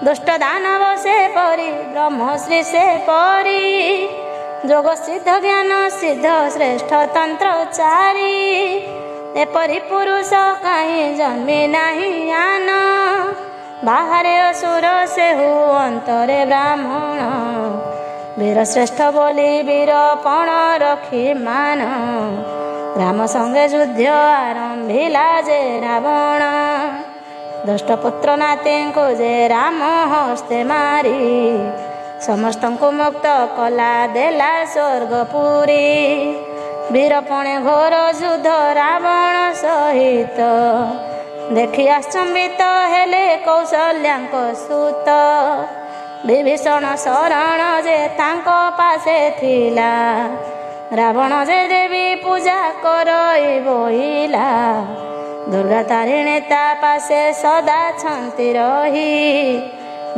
ଦୁଷ୍ଟ ଦାନବ ସେ ପରି ବ୍ରହ୍ମଶ୍ରୀ ସେ ପରି, ଯୋଗ ସିଦ୍ଧ ଜ୍ଞାନ ସିଦ୍ଧ ଶ୍ରେଷ୍ଠ ତନ୍ତ୍ରଚାରୀ। ଏପରି ପୁରୁଷ କାହିଁ ଜନ୍ମି ନାହିଁ ଆନ, ବାହାରେ ଅସୁର ସେହୁ ଅନ୍ତରେ ବ୍ରାହ୍ମଣ। ବୀର ଶ୍ରେଷ୍ଠ ବୋଲି ବୀରପଣ ରଖି ମାନ, ରାମ ସଙ୍ଗେ ଯୁଦ୍ଧ ଆରମ୍ଭିଲା ଯେ ରାବଣ। ଦୁଷ୍ଟପୁତ୍ର ନାତିଙ୍କୁ ଯେ ରାମ ହସ୍ତେ ମାରି, ସମସ୍ତଙ୍କୁ ମୁକ୍ତ କଲା ଦେଲା ସ୍ୱର୍ଗପୁରୀ। ବୀରପଣେ ଘୋର ଯୁଦ୍ଧ ରାବଣ ସହିତ, ଦେଖି ଆଶ୍ଚମ୍ବିତ ହେଲେ କୌଶଲ୍ୟାଙ୍କ ସୁତ। ବିଭୀଷଣ ଶରଣ ଯେ ତାଙ୍କ ପାଶେ ଥିଲା, ରାବଣ ଯେ ଦେବୀ ପୂଜା କରଇ ବୋଇଲା। ଦୁର୍ଗା ତାରିଣୀ ତା ପାଶେ ସଦା ଛନ୍ତି ରହି,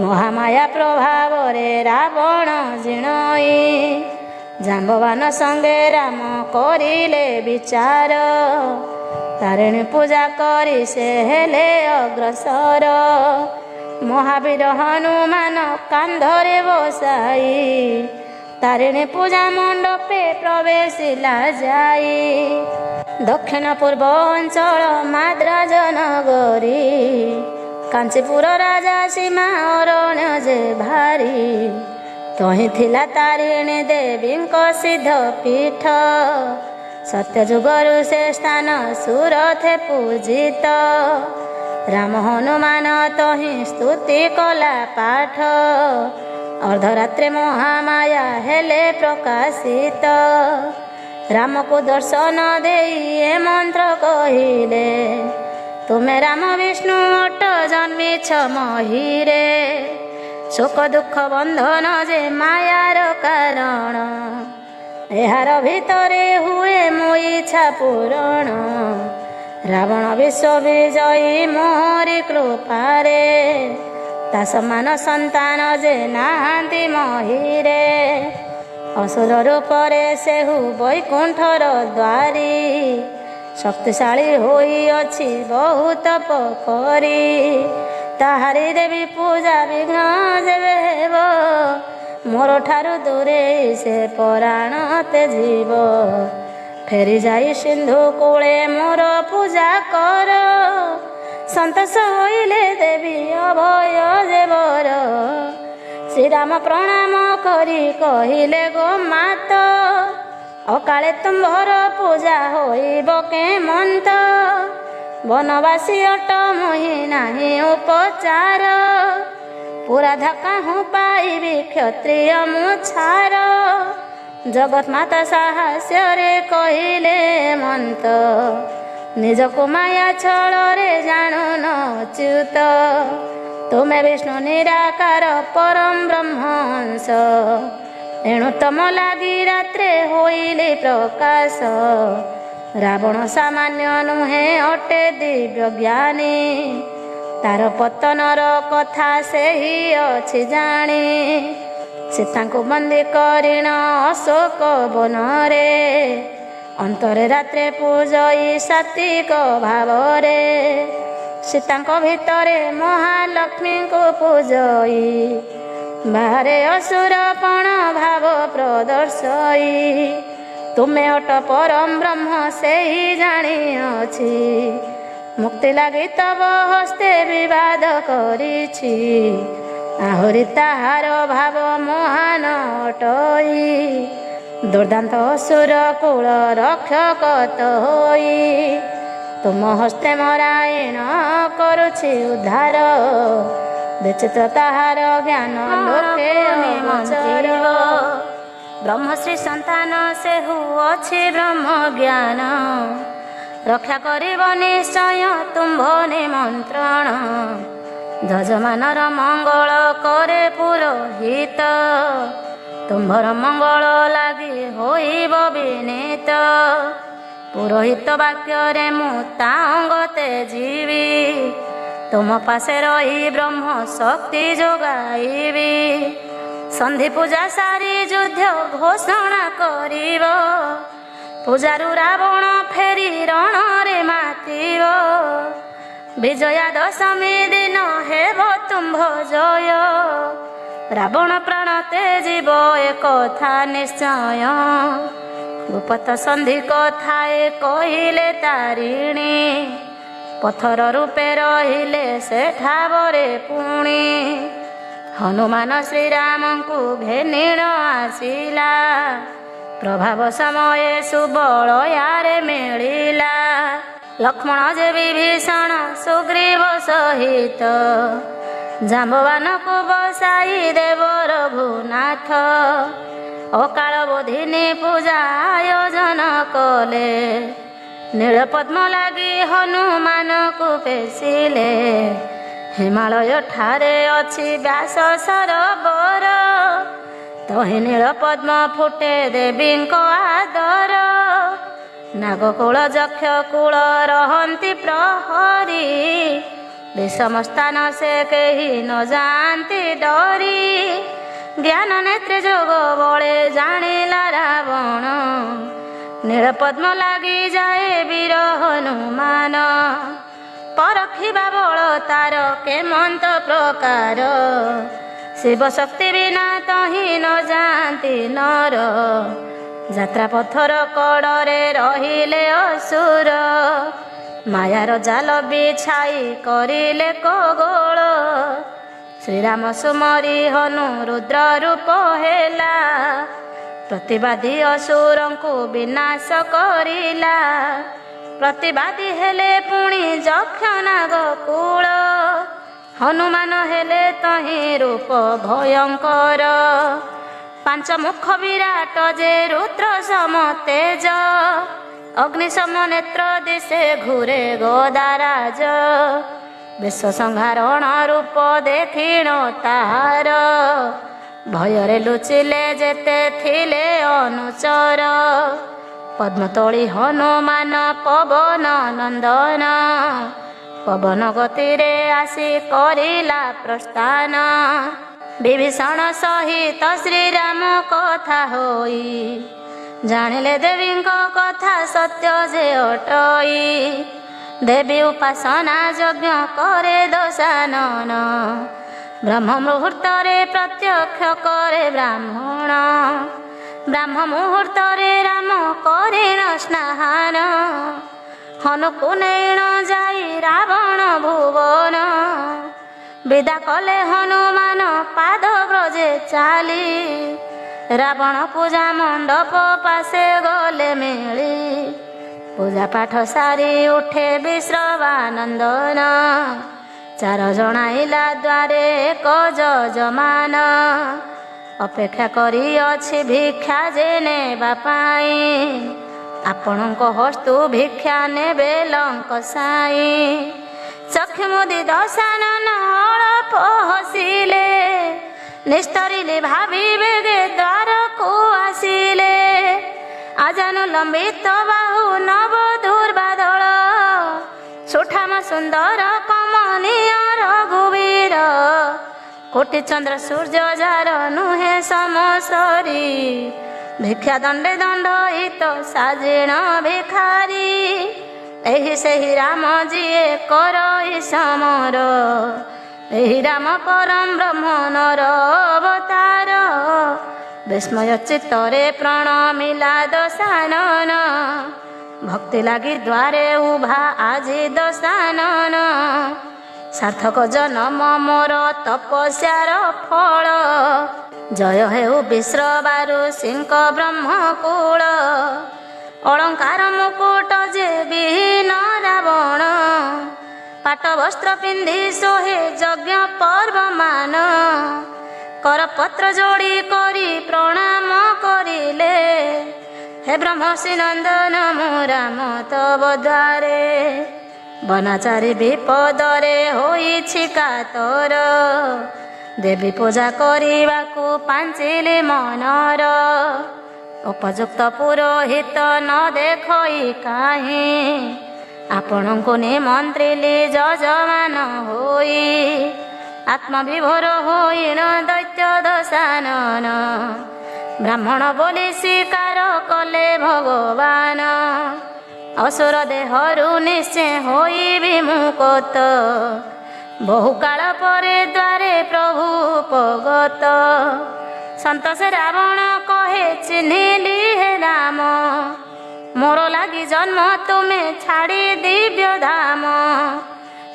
ମହାମାୟା ପ୍ରଭାବରେ ରାବଣ ଜିଣଇ। ଜାମ୍ବବାନ ସଙ୍ଗେ ରାମ କରିଲେ ବିଚାର, ତାରିଣୀ ପୂଜା କରି ସେ ହେଲେ ଅଗ୍ରସର। ମହାବୀର ହନୁମାନ କାନ୍ଧରେ ବସାଇ, ତାରିଣୀ ପୂଜା ମଣ୍ଡପେ ପ୍ରବେଶିଲା ଯାଇ। ଦକ୍ଷିଣ ପୂର୍ବ ଅଞ୍ଚଳ ମାଦ୍ରାଜ ନଗରୀ, କାଞ୍ଚିପୁର ରାଜା ସୀମା ଅରଣ୍ୟ ଯେ ଭାରି। ତହିଁ ଥିଲା ତାରିଣୀ ଦେବୀଙ୍କ ସିଦ୍ଧ ପୀଠ, ସତ୍ୟଯୁଗରୁ ସେ ସ୍ଥାନ ସୁରଥେ ପୂଜିତ। ରାମ ହନୁମାନ ତହିଁ ସ୍ତୁତି କଲା ପାଠ, ଅର୍ଦ୍ଧରାତ୍ରେ ମହାମାୟା ହେଲେ ପ୍ରକାଶିତ। ରାମକୁ ଦର୍ଶନ ଦେଇ ଏ ମନ୍ତ୍ର କହିଲେ, ତୁମେ ରାମ ବିଷ୍ଣୁ ଅଟ ଜନ୍ମିଛ ମହୀରେ। ଶୋକ ଦୁଃଖ ବନ୍ଧନ ଯେ ମାୟାର କାରଣ, ଏହାର ଭିତରେ ହୁଏ ମୋ ଇଚ୍ଛା ପୂରଣ। ରାବଣ ବିଶ୍ୱ ବିଜୟୀ ମୋହରି କୃପାରେ, ତା ସମାନ ସନ୍ତାନ ଯେ ନାହାନ୍ତି ମହୀରେ। ଅସୁର ରୂପରେ ସେହୁ ବୈକୁଣ୍ଠର ଦ୍ୱାରୀ, ଶକ୍ତିଶାଳୀ ହୋଇଅଛି ବହୁତ ପୋଖରୀ। ତାହାରି ଦେବୀ ପୂଜା ବିଘ୍ନ ଯେବେ ହେବ, ମୋର ଠାରୁ ଦୂରେଇ ସେ ପରାଣତେ ଯିବ। ଫେରି ଯାଇ ସିନ୍ଧୁ କୂଳେ ମୋର ପୂଜା କର, ସନ୍ତୋଷ ହୋଇଲେ ଦେବୀ ଅଭୟ ଯେବର। ଶ୍ରୀରାମ ପ୍ରଣାମ କରି କହିଲେ ଗୋ ମାତ, ଅକାଳେ ତୁମ୍ଭର ପୂଜା ହୋଇବ କେମନ୍ତ। ବନବାସୀ ଅଟ ମୁହିଁ ନାହିଁ ଉପଚାର, ପୁରା ଧକ୍କା ହୁଁ ପାଇବି କ୍ଷତ୍ରିୟ ମୁଁ ଛାର। ଜଗତ ମାତା ସାହସ୍ୟରେ କହିଲେ ମନ୍ତ, ନିଜକୁ ମାୟା ଛଳରେ ଜାଣୁନ ଚ୍ୟୁତ। ତୁମେ ବିଷ୍ଣୁ ନିରାକାର ପରମ ବ୍ରହ୍ମଂଶ, ଏଣୁ ତମ ଲାଗି ରାତ୍ରେ ହୋଇଲି ପ୍ରକାଶ। ରାବଣ ସାମାନ୍ୟ ନୁହେଁ ଅଟେ ଦିବ୍ୟ ଜ୍ଞାନୀ, ତାର ପତନର କଥା ସେହି ଅଛି ଜାଣି। ସୀତାଙ୍କୁ ବନ୍ଦୀ କରିଣ ଅଶୋକ ବନରେ, ଅନ୍ତରେ ରାତ୍ରେ ପୂଜଇ ସାତ୍ବିକ ଭାବରେ। ସୀତାଙ୍କ ଭିତରେ ମହାଲକ୍ଷ୍ମୀଙ୍କୁ ପୂଜଇ, ବାହାରେ ଅସୁର ପଣ ଭାବ ପ୍ରଦର୍ଶଇ। ତୁମେ ଅଟ ପରମ ବ୍ରହ୍ମ ସେହି ଜାଣିଅଛି, ମୁକ୍ତି ଲାଗି ତବ ହସ୍ତେ ବିବାଦ କରିଛି। ଆହୁରି ତାହାର ଭାବ ମହାନ ଅଟଇ, ଦୁର୍ଦାନ୍ତ ଅସୁର କୁଳ ରକ୍ଷକ ତୋଇ। ତୁମ ହସ୍ତେ ମରାୟଣ କରୁଛି ଉଦ୍ଧାର, ବିଚିତ୍ର ତାହାର ଜ୍ଞାନ ଲୋକେ ଅଗୋଚର। ବ୍ରହ୍ମଶ୍ରୀ ସନ୍ତାନ ସେହୁ ଅଛି ବ୍ରହ୍ମ ଜ୍ଞାନ, ରକ୍ଷା କରିବ ନିଶ୍ଚୟ ତୁମ୍ଭ ନିମନ୍ତ୍ରଣ। ଯଜମାନର ମଙ୍ଗଳ କରେ ପୁରୋହିତ, ତୁମ୍ଭର ମଙ୍ଗଳ ଲାଗି ହୋଇବ ବିନୀତ। ପୁରୋହିତ ବାକ୍ୟରେ ମୁଁ ତା ଅଙ୍ଗତେ ଯିବି, ତୁମ ପାଶେ ରହି ବ୍ରହ୍ମ ଶକ୍ତି ଯୋଗାଇବି। ସନ୍ଧି ପୂଜା ସାରି ଯୁଦ୍ଧ ଘୋଷଣା କରିବ, ପୂଜାରୁ ରାବଣ ଫେରି ରଣରେ ମାତିବ। ବିଜୟା ଦଶମୀ ଦିନ ହେବ ତୁମ୍ଭ ଜୟ, ରାବଣ ପ୍ରାଣ ତେଜିବ ଏକଥା ନିଶ୍ଚୟ। ଗୁପତ ସନ୍ଧି କଥାଏ କହିଲେ ତାରିଣୀ, ପଥର ରୂପେ ରହିଲେ ସେଠାବରେ ପୁଣି। ହନୁମାନ ଶ୍ରୀରାମଙ୍କୁ ଘେନିଣ ଆସିଲା, ପ୍ରଭାବ ସମୟେ ସୁବଳ ୟାରେ ମିଳିଲା। ଲକ୍ଷ୍ମଣ ଯେ ବିଭୀଷଣ ସୁଗ୍ରୀବ ସହିତ, ଜାମ୍ବବାନକୁ ବସାଇ ଦେବ ରଘୁନାଥ। ଅକାଳ ବୋଧିନୀ ପୂଜା ଆୟୋଜନ କଲେ, ନୀଳପଦ୍ମ ଲାଗି ହନୁମାନକୁ ପେଶିଲେ। ହିମାଳୟ ଠାରେ ଅଛି ବ୍ୟାସ ସରୋବର, ତହିଁ ନୀଳ ପଦ୍ମ ଫୁଟେ ଦେବୀଙ୍କ ଆଦର। ନାଗକୂଳ ଯକ୍ଷ କୂଳ ରହନ୍ତି ପ୍ରହରୀ, ବିଷମ ସ୍ଥାନ ସେ କେହି ନ ଯାଆନ୍ତି ଡରି। ଜ୍ଞାନ ନେତ୍ରେ ଯୋଗ ବଳେ ଜାଣିଲା ରାବଣ, ନୀଳପଦ୍ମ ଲାଗି ଯାଏ ବୀର ହନୁମାନ। ପରଖିବା ବଳ ତାର କେମନ୍ତ ପ୍ରକାର, ଶିବ ଶକ୍ତି ବିନା ତହିଁ ନ ଯାଆନ୍ତି ନର। ଯାତ୍ରା ପଥର କଡ଼ରେ ରହିଲେ ଅସୁର, ମାୟାର ଜାଲ ବିଛାଇ କରିଲେ କୋଗୋଳ। ଶ୍ରୀରାମ ସୁମରି ହନୁ ରୁଦ୍ର ରୂପ ହେଲା, ପ୍ରତିବାଦୀ ଅସୁରଙ୍କୁ ବିନାଶ କରିଲା। ପ୍ରତିବାଦୀ ହେଲେ ପୁଣି ଯକ୍ଷ ନାଗ କୂଳ, ହନୁମାନ ହେଲେ ତହିଁ ରୂପ ଭୟଙ୍କର। ପାଞ୍ଚ ମୁଖ ବିରାଟ ଯେ ରୁଦ୍ର ସମ ତେଜ, ଅଗ୍ନି ସମ ନେତ୍ର ଦିଶେ ଘୁରେ ଗଦାରାଜ। ବେଶ ସଂହାରଣ ରୂପ ଦେଖିଣ ତାହାର, ଭୟରେ ଲୁଚିଲେ ଯେତେ ଥିଲେ ଅନୁଚର। ପଦ୍ମତୋଳି ହନୁମାନ ପବନ ନନ୍ଦନ, ପବନ ଗତିରେ ଆସି କରିଲା ପ୍ରସ୍ଥାନ। ବିଭୀଷଣ ସହିତ ଶ୍ରୀରାମ କଥା ହୋଇ, ଜାଣିଲେ ଦେବୀଙ୍କ କଥା ସତ୍ୟ ଯେ ଅଟଇ। ଦେବୀ ଉପାସନା ଯଜ୍ଞ କରେ ଦଶାନନ, ବ୍ରହ୍ମ ମୁହୂର୍ତ୍ତରେ ପ୍ରତ୍ୟକ୍ଷ କରେ ବ୍ରାହ୍ମଣ। ବ୍ରାହ୍ମ ମୁହୂର୍ତ୍ତରେ ରାମ କରିଣ ସ୍ନାନ, ହନୁକୁ ନେଇଣ ଯାଇ ରାବଣ ଭୁବନ। ବିଦା କଲେ ହନୁମାନ ପାଦ ବ୍ରଜେ ଚାଲି, ରାବଣ ପୂଜା ମଣ୍ଡପ ପାଶେ ଗଲେ ମିଳି। ପୂଜା ପାଠ ସାରି ଉଠେ ବିଶ୍ରବାନନ୍ଦନ, ଚାର ଜଣାଇଲା ଦ୍ୱାରେ ଏକ ଯଜମାନ। ଅପେକ୍ଷା କରିଅଛି ଭିକ୍ଷା ଯେ ନେବା ପାଇଁ, ଆପଣଙ୍କ ହସ୍ତୁ ଭିକ୍ଷା ନେବେ ଲଙ୍କ ସାଇ। ଚକ୍ଷୁ ମୁଦି ଦଶାନନ ଅଳପ ହସିଲେ, ନିସ୍ତରିଲେ ଭାବିବେ गे ଦ୍ୱାରକୁ ଆସିଲେ। ଆଜାନୁ ଲମ୍ବିତ ବାହୁ ନବ ଦୁର୍ବାଦଳ, ସୁଠାମ ସୁନ୍ଦର କମନୀୟ ରଘୁବୀର। କୋଟି ଚନ୍ଦ୍ର ସୂର୍ଯ୍ୟ ଯାର ନୁହେଁ ସମସରି, ଭିକ୍ଷା ଦଣ୍ଡେ ଦଣ୍ଡଇତ ସାଜିଣ ଭିଖାରୀ। ଏହି ସେହି ରାମ ଯିଏ କରଇ ସମର, ଏହି ରାମ ପରମ ବ୍ରହ୍ମ ନର ଅବତାର। ବିସ୍ମୟ ଚିତ୍ତରେ ପ୍ରଣମିଲା ଦଶାନନ, ଭକ୍ତି ଲାଗି ଦ୍ୱାରେ ଉଭା ଆଜି ଦଶାନନ। ସାର୍ଥକ ଜନମ ମୋର ତପସ୍ୟାର ଫଳ, ଜୟ ହେଉ ବିଶ୍ରବାରୁ ସିଂହ ବ୍ରହ୍ମକୂଳ। ଅଳଙ୍କାର ମୁକୁଟ ଯେ ବିହୀନ ରାବଣ, ପାଟ ବସ୍ତ୍ର ପିନ୍ଧି ସୋହେ ଯଜ୍ଞ ପର୍ବ ମାନ। କରପତ୍ର ଯୋଡ଼ି କରି ପ୍ରଣାମ କରିଲେ, ହେ ବ୍ରହ୍ମର୍ଷି ନନ୍ଦନ ମୁଁ ରାମ ତବ ଦ୍ୱାରେ। ବନାଚାରୀ ବିପଦରେ ହୋଇଛି କାତର, ଦେବୀ ପୂଜା କରିବାକୁ ପାଞ୍ଚିଲି ମନର। ଉପଯୁକ୍ତ ପୁରୋହିତ ନ ଦେଖଇ କାହିଁ, ଆପଣଙ୍କୁ ନିମନ୍ତ୍ରିଲି ଯଜମାନ ହୋଇ। ଆତ୍ମବିଭୋର ହୋଇଣ ଦୈତ୍ୟ ଦଶାନନ, ବ୍ରାହ୍ମଣ ବୋଲି ସ୍ୱୀକାର କଲେ ଭଗବାନ। ଅସୁର ଦେହରୁ ନିଶ୍ଚୟ ହୋଇ ବିମୁକ୍ତ, ବହୁକାଳ ପରେ ଦ୍ୱାରେ ପ୍ରଭୁ ଉପଗତ। ସନ୍ତୋଷ ରାବଣ କହେ ଚିହ୍ନିଲି ହେ ରାମ, ମୋର ଲାଗି ଜନ୍ମ ତୁମେ ଛାଡ଼ି ଦିବ୍ୟ ଧାମ।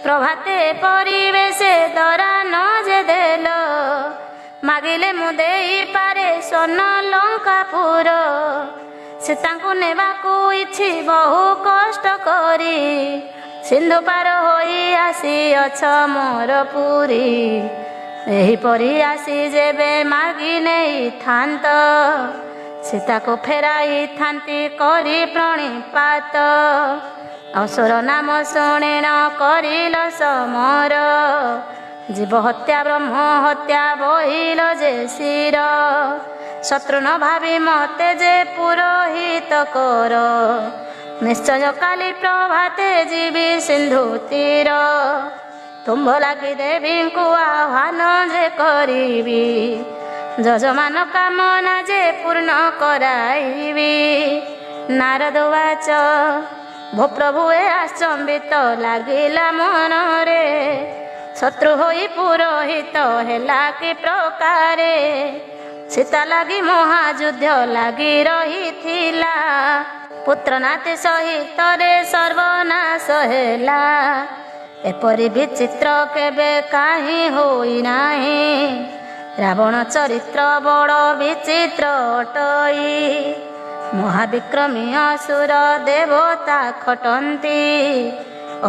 ପ୍ରଭାତେ ପରିବେଶେ ଦରା ନ ଯେ ଦେଲ, ମାଗିଲେ ମୁଁ ଦେଇପାରେ ସ୍ୱର୍ଣ୍ଣ ଲଙ୍କାପୁର। ସୀତାଙ୍କୁ ନେବାକୁ ଇଛି ବହୁ କଷ୍ଟ କରି, ସିନ୍ଧୁ ପାର ହୋଇ ଆସିଅଛ ମୋର ପୁରୀ। ଏହିପରି ଆସି ଯେବେ ମାଗି ନେଇଥାନ୍ତ, ସୀତାକୁ ଫେରାଇଥାନ୍ତି କରି ପ୍ରଣିପାତ। असुर नाम शुणे न करिल समर जीव हत्या ब्रह्म हत्या बहिल जे शिर शत्रु न भावी मते जे पुरोहित कर निश्चय काली प्रभाते जीवी सिंधु तीर तुम्भ लगी देवी को आह्वान जे करिबी जजमान कामना जे पूर्ण कराइबी नारद वाच भो प्रभु ए आचंबित लागिला मनरे शत्रु होई पुरोहित हेला कि प्रकारे सीता लगी महायुद्ध लगी रही थिला पुत्र नाती सहित रे सर्वनाश हेला एपरि विचित्र केबे काहीं होई नाही रावण चरित्र बड़ विचित्र अटई महाविक्रमी असुर देवता खटंती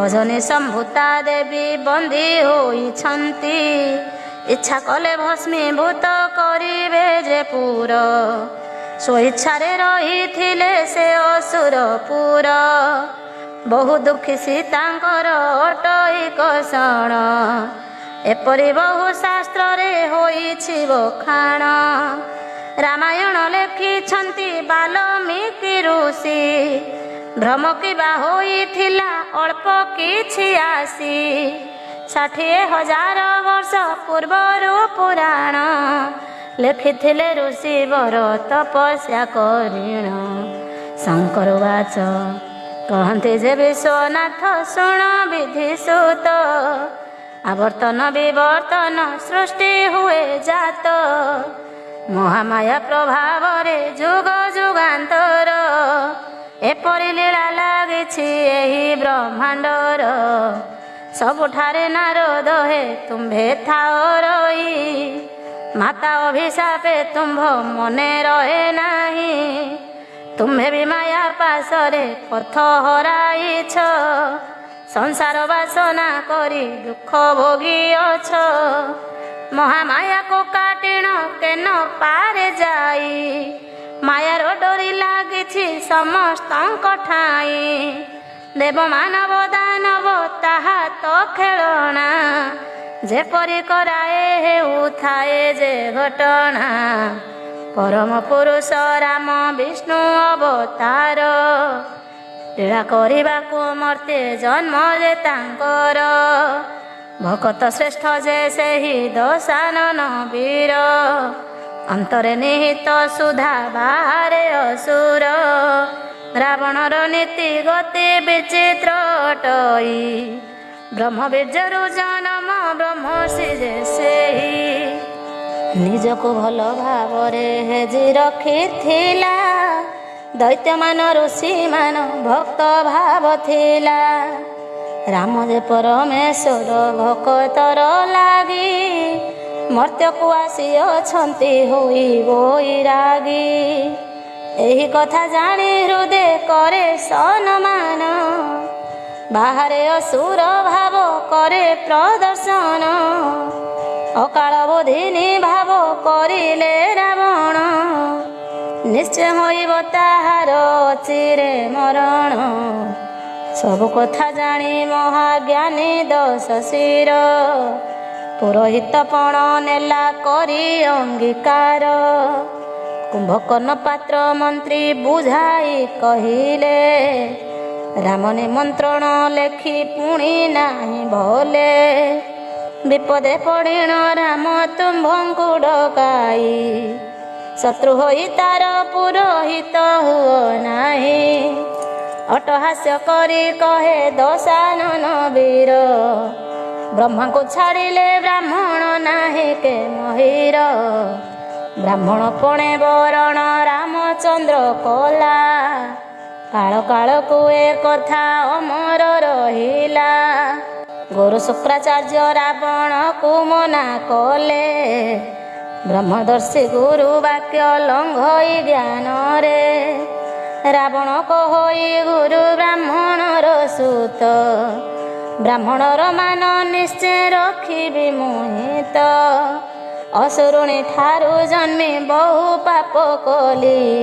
अजनी संभूता देवी बंदी होइछंती इच्छा कले भस्मीभूत करिबे जे पुर स्वेच्छारे रहिथिले से असुरपुर बहु दुखी सीतांकर अटई कषण एपरि बहु शास्त्र रे होइछि बखाण रामायण लेखिछंती वाल्मीकि ऋषि भ्रम किबा होइथिला अल्प किछि आसी 60,000 वर्ष पूर्वरु पुराण लेखिथिले ऋषि वर तपस्या करिण शंकर वाच कहते जे विश्वनाथ शुण विधि सुत आवर्तन विवर्तन सृष्टि हुए जात महामाया प्रभाव रे जुग जुगांतर एपरि लीला लागिछि एही ब्रह्मांडर सबुठारे नारद हे तुम्भे थाओ रही माता अभिशापे तुम्भ मने रहे नाही तुम्भे भी माया पासरे पथ हराइछ संसार बासना करी दुख भोगी अछ महामाया को काटिण केन पारे जाई मायार डोरी लागिछि समस्तंक ठाई देव मानव दानव ताहा तो खेलना जेपरि कराए हेउ थाए जे घटना परम पुरुष राम विष्णु अवतार लीला କରିବାକୁ मर्त्य जन्म जे तांकर भकत श्रेष्ठ जे सेहि दशानन वीर अंतरे निहित सुधा बाहरे असुर रावणर नीति गति विचित्र अटई ब्रह्मवीर्यरु जन्म ब्रह्मर्षि जे सेहि निजको भल भावरे हेजी रखिथिला दैत्य मान ऋषि मान भक्त भाव थिला राम जे परमेश्वर भक्तर लागी मर्त्य को आसी अछंती होई बैरागी एही कथा जानी हृदय करे सम्मान बाहरे असुर भाव करे प्रदर्शन अकाल बोधिनी भाव करिले रावण निश्चय होइब ताहार चिरे मरण सब कथा जानी महाज्ञानी दश शिर पुरोहित पण नेला करी अंगीकार कुंभकर्ण पात्र मंत्री बुझाई कहिले राम निमंत्रण लेखि पुणी नाही भले विपदे पड़िण राम तुम्भंकु डकाई शत्रु होई तार पुरोहित हुओ नाही अटहास्य करी कहे दशानन वीर ब्रह्मा को छाड़िले ब्राह्मण नाही के महिर ब्राह्मण पणे बरण रामचंद्र कला काल काल को ए कथा अमर रहिला गुरु शुक्राचार्य रावण को मना कले ब्रह्मदर्शी गुरु वाक्य लंघई ज्ञान रे रावण कहोई गुरु ब्राह्मणर सुत ब्राह्मणर मान निश्चय रखिबि मोहित असुरुणी ठारू जन्मी बहु पाप कली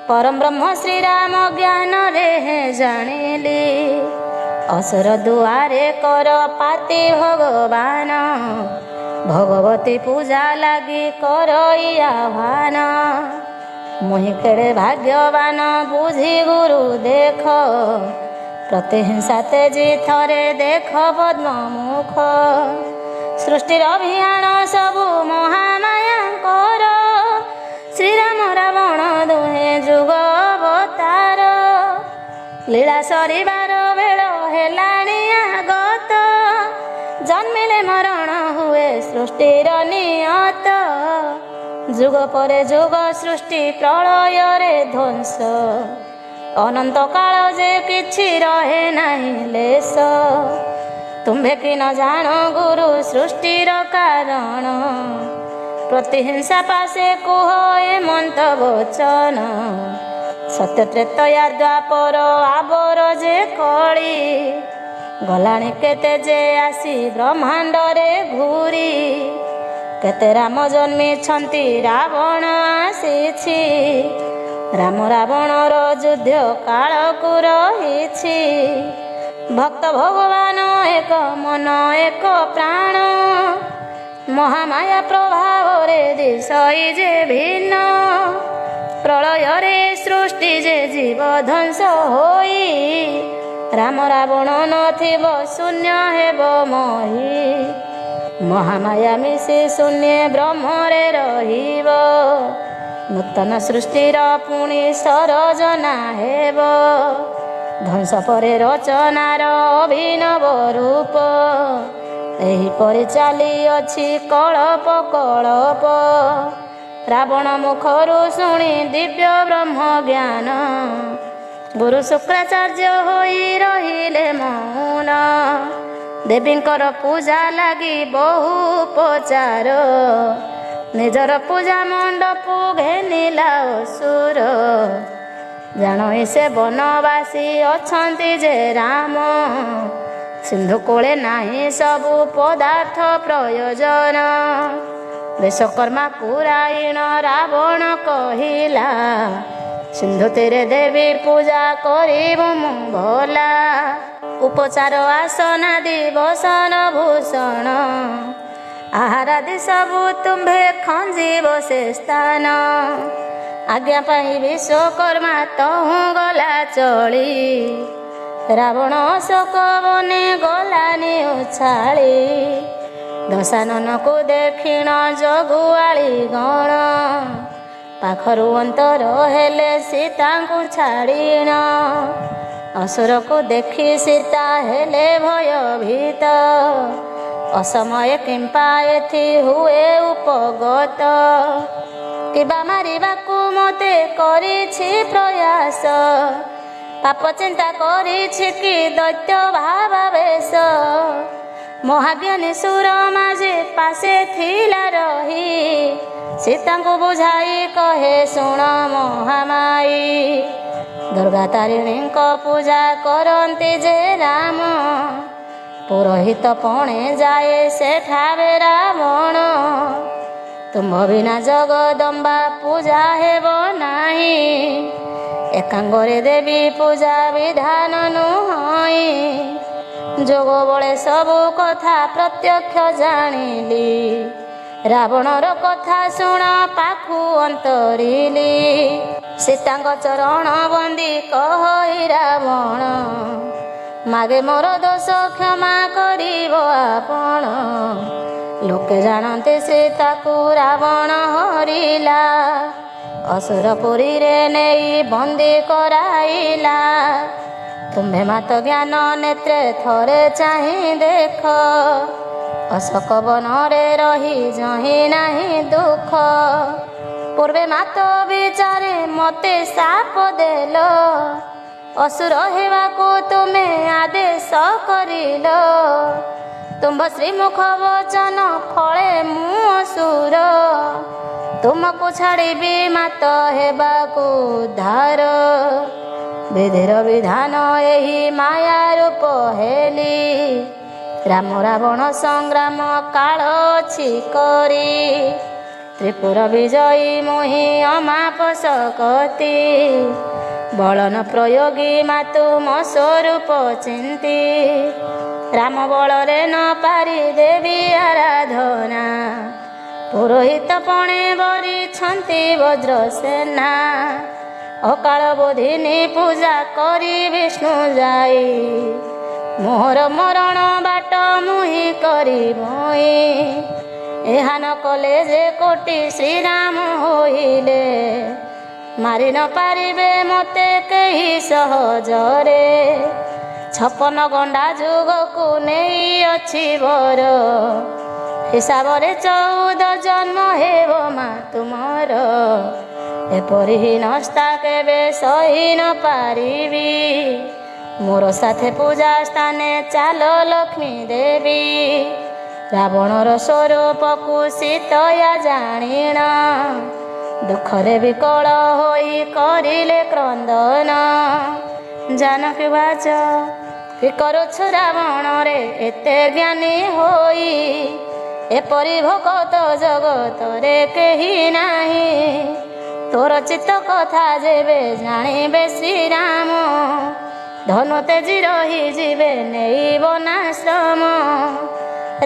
परम ब्रह्म श्रीराम ज्ञान रे जानिली असुर दुआरे कर पाति भगवान भगवती पूजा लगी कर आह्वान मुहि केड़े भाग्यवान बुझी गुरु देख प्रतिहिंसा तेजी थरे देख पद्म मुख सृष्टिर अभियान सबु महामायाଙ୍କର श्रीराम रावण दुहे जुग अवतार लीला सरिबार बेल हेलाणी आगत जन्मिले मरण हुए सृष्टिर नियत जुग परे जुग सृष्टि प्रलय रे ध्वंस अनंत काल जे किछि रहे नहीं लेस तुम्भे कि न जान गुरु सृष्टिर कारण प्रतिहिंसा पासे कुह एमंत वचन सत्य त्रेतया द्वापर आबर जे कली गलाणी केते जे आसी ब्रह्मांड रे घूरी केते राम जन्मिछंती रावण आसीछि राम रावणर युद्ध कालकु रहिछि भक्त भगवान एक मन एक प्राण महामाया प्रभाव रे दिशई जे भिन्न प्रलय रे सृष्टि जे जीव ध्वंस होई राम रावण नथिब शून्य हेब मही महामाया मिशी शून्य ब्रह्म रे रहिब नूतन सृष्टिर पुणी सरजना हेब ध्वंस परे रचनार अभिनव रूप एही परि चाली अछि कळप कळप रावण मुखरु शुणी दिव्य ब्रह्म ज्ञान गुरु शुक्राचार्य होई रहिले मौन देवींकर पूजा लगी बहु उपचार निजर पूजा मंडप घेनिला असुर जान से बनवासी अछंती जे राम सिंधु कोले नाही सबु पदार्थ प्रयोजन विश्वकर्मा पुरायण रावण कहिला सिंधु तीरे देवी पूजा करिबु मु भला उपचार आसनादि बसन भूषण आहारादि सबु तुम्भे खंजीब से स्थान आज्ञा पाई विश्वकर्मा तहु गला चली रावण अशोक बने गलानी उछाली दशानन को देखिण जगुआली गण पाखरु अंतर हेले सीता को छाड़ीण असुर को देखी सीता हेले भयभीत असमय किंपा एथि हुए उपगत किबा मारिबाकू मते करिछि प्रयास पाप चिंता करिछि कि दैत्य भावावेश महाज्ञानी सुर माझे पासे थिला रही सीता को बुझाई कहे सुण महामाई दुर्गा तारिणी को पूजा करती जे राम पुरोहित पणे जाए सेठावे रावण तुम बिना जगदम्बा पूजा हेब नाही एकांगरे देवी पूजा विधान नुहई जोग बळे सबु कथा प्रत्यक्ष जानिली रावणर कथा शुण पाखु अंतरिली सीतांग चरण बंदी कहि रावण मागे मोर दोष क्षमा करिब आपण लोके जानते सीता को रावण हरिला असुरपुरी रे नहीं बंदी कराइला तुम्हें मात ज्ञान नेत्रे थरे चाहि देख अशोक वन रे रही जही नहीं दुख पूर्वे मात विचारे मते साप देल असुर हेवाको तुम्हें आदेश करिल तुम्भ श्रीमुख वचन फले मु असुर तुमको छाड़बी मात हेबाकू धार विधिर विधान एही माया रूप हेली राम रावण संग्राम काल अछि करी त्रिपुर विजयी मोहि अमाप सकती बलन प्रयोगी मातु मो स्वरूप चिंती राम बलरे न पारी देवी आराधना पुरोहित पणे बरी छंती वज्रसेना अकाल बोधिनी पूजा करी विष्णु जाई मोहर मरण बाट मुहि करी मोई एहा न कले जे कोटि श्रीराम होइले मारी न पारिबे मते केही सहजरे छपन गंडा जुग को नहीं अच्छी बर हिसाब रे 14 जन्म हेब मा तुमर एपरि नष्टा केबे सही न पारिबी मोर साथे पूजा स्थाने चालो लक्ष्मी देवी रावणर स्वरूप को सीतया जाणीण दुखरे विकल होई करिले क्रंदन जानकी बाच कि करुछु रावण रे एते ज्ञानी होई एपरि भगत जगत रे केही नाही तोर चित्त कथा जेबे जानिबे श्रीराम धनु तेजी रही जीवे नेई बनाश्रम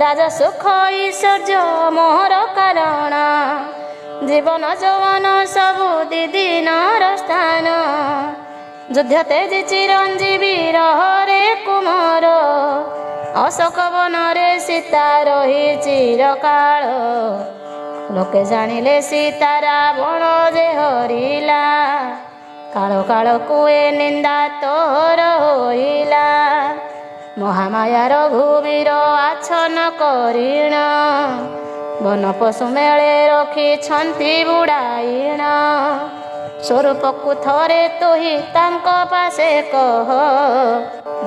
राजा सुख ऐश्वर्य मोहर कारण जीवन जवन सबु दिदिनर स्थान युद्ध तेज चिरंजीवी रहरे कुमार अशोक वन रे सीता रही चिरकाल लोके जानिले सीता रावण जे हरिला काल काल कुए निंदा तोर होइला महामाया रघुवीर आछन करिण वन पशु मेले रखी छंती बुड़ाइण स्वरूप को थरे तो ही तांको पासे कह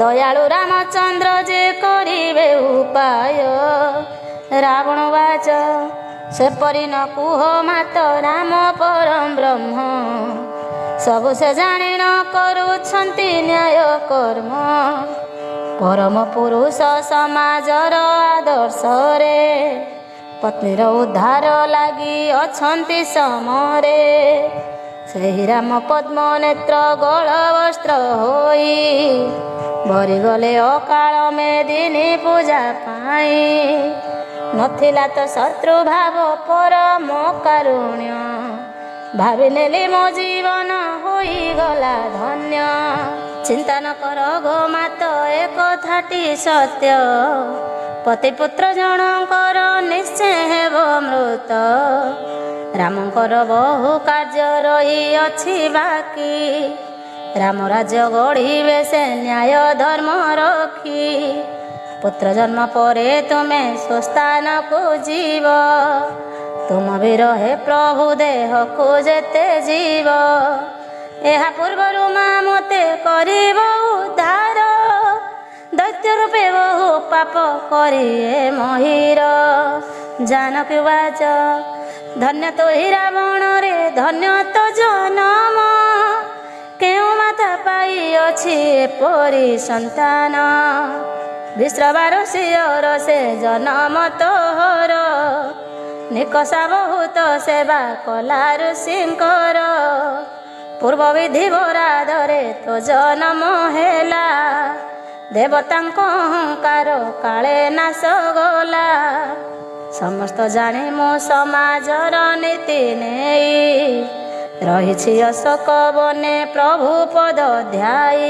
दयालु रामचंद्र जे करिबे उपाय रावण वाच से परि न कुह मात राम परम ब्रह्म सबु से जानी न करुछंती न्याय कर्म परम पुरुष समाजर आदर्श रे पत्नीर उद्धार लागी अछंती समरे सेहि राम पद्म नेत्र गल वस्त्र होई भरिगले अकाल मेदिनी पूजा पाई नथिला तो शत्रु भाव परम कारुण्य भावी नेली मो जीवन होई गला धन्य चिंता न कर गो मात एक थाटी सत्य पति पुत्र जनकर निश्चय हेब मृत रामकर बहु कार्य रही अछि बाकी राम राज्य गढ़िबे से न्याय धर्म रखी पुत्र जन्म परे तुमे स्वस्थान को जीव तुम भी रहे प्रभु देह को जेते जीव एहा पूर्वर माँ मते करिब उद्धार दैत्य रूपे बहु पाप करिए महिर जानकी वाच धन्य तो ही रावण रे धन्य तो जनम केउ माता पाई अछि एपरि संतान विश्रवार सियर से जनम तोहर निकषा बहुत सेवा कला ऋषिंकर पूर्व विधि बरादरे तो जनम हेला देवतांको अहंकार काले नाश गला समस्त जाने मो समाजर नीति नेई रही अशोक बने प्रभु पद ध्याई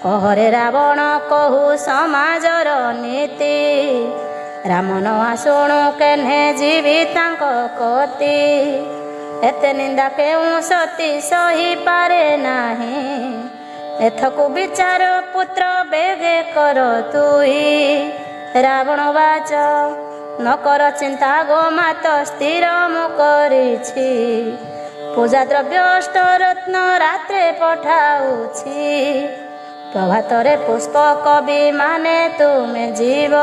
कहरे रावण कहू समाजर नीति राम न शुणु केन्हे जीवितांक कति एते निंदा केउ सती सही पारे नाही एथकु विचार पुत्र बेगे कर तुई रावण वाच न कर चिंता गो मात स्थिर मु करिछि पूजा द्रव्य अष्ट रत्न रात्रे पठाउछि प्रभातरे पुष्प कवि माने तुमे जीव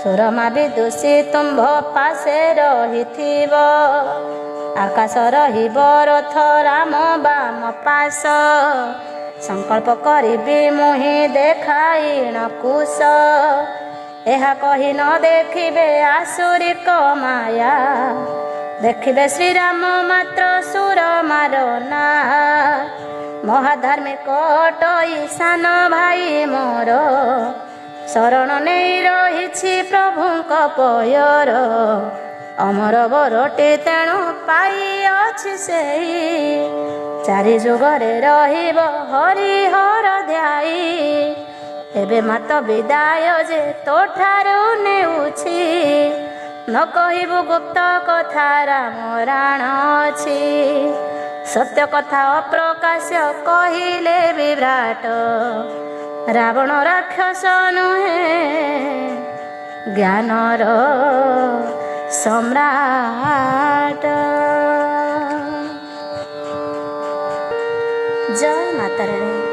सुरमा विदुषी तुम्भ पासे रहिथिब आकाश रहिब रथ राम बाम पास संकल्प करिबी मुहि देखाइण कुश ଏହା କହି ନ ଦେଖିବେ ଆସୁରିକ ମାୟା। ଦେଖିବେ ଶ୍ରୀରାମ ମାତ୍ର ସୁର ମାରନା। ମହାଧାର୍ମିକ ଅଟଇ ସାନ ଭାଇ ମୋର, ଶରଣ ନେଇ ରହିଛି ପ୍ରଭୁଙ୍କ ପୟର। ଅମର ବରଟେ ତେଣୁ ପାଇଅଛି ସେହି, ଚାରି ଯୁଗରେ ରହିବ ହରିହର ଧ୍ୟାଇ। ଏବେ ମାତ ବିଦାୟ ଯେ ତୋଠାରୁ ନେଉଛି, ନ କହିବୁ ଗୁପ୍ତ କଥା ରାମ ରାଣ ଅଛି। ସତ୍ୟ କଥା ଅପ୍ରକାଶ୍ୟ କହିଲେ ବିଭ୍ରାଟ, ରାବଣ ରାକ୍ଷସ ନୁହେଁ ଜ୍ଞାନର ସମ୍ରାଟ। ଜୟ ମାତା ରାଣୀ।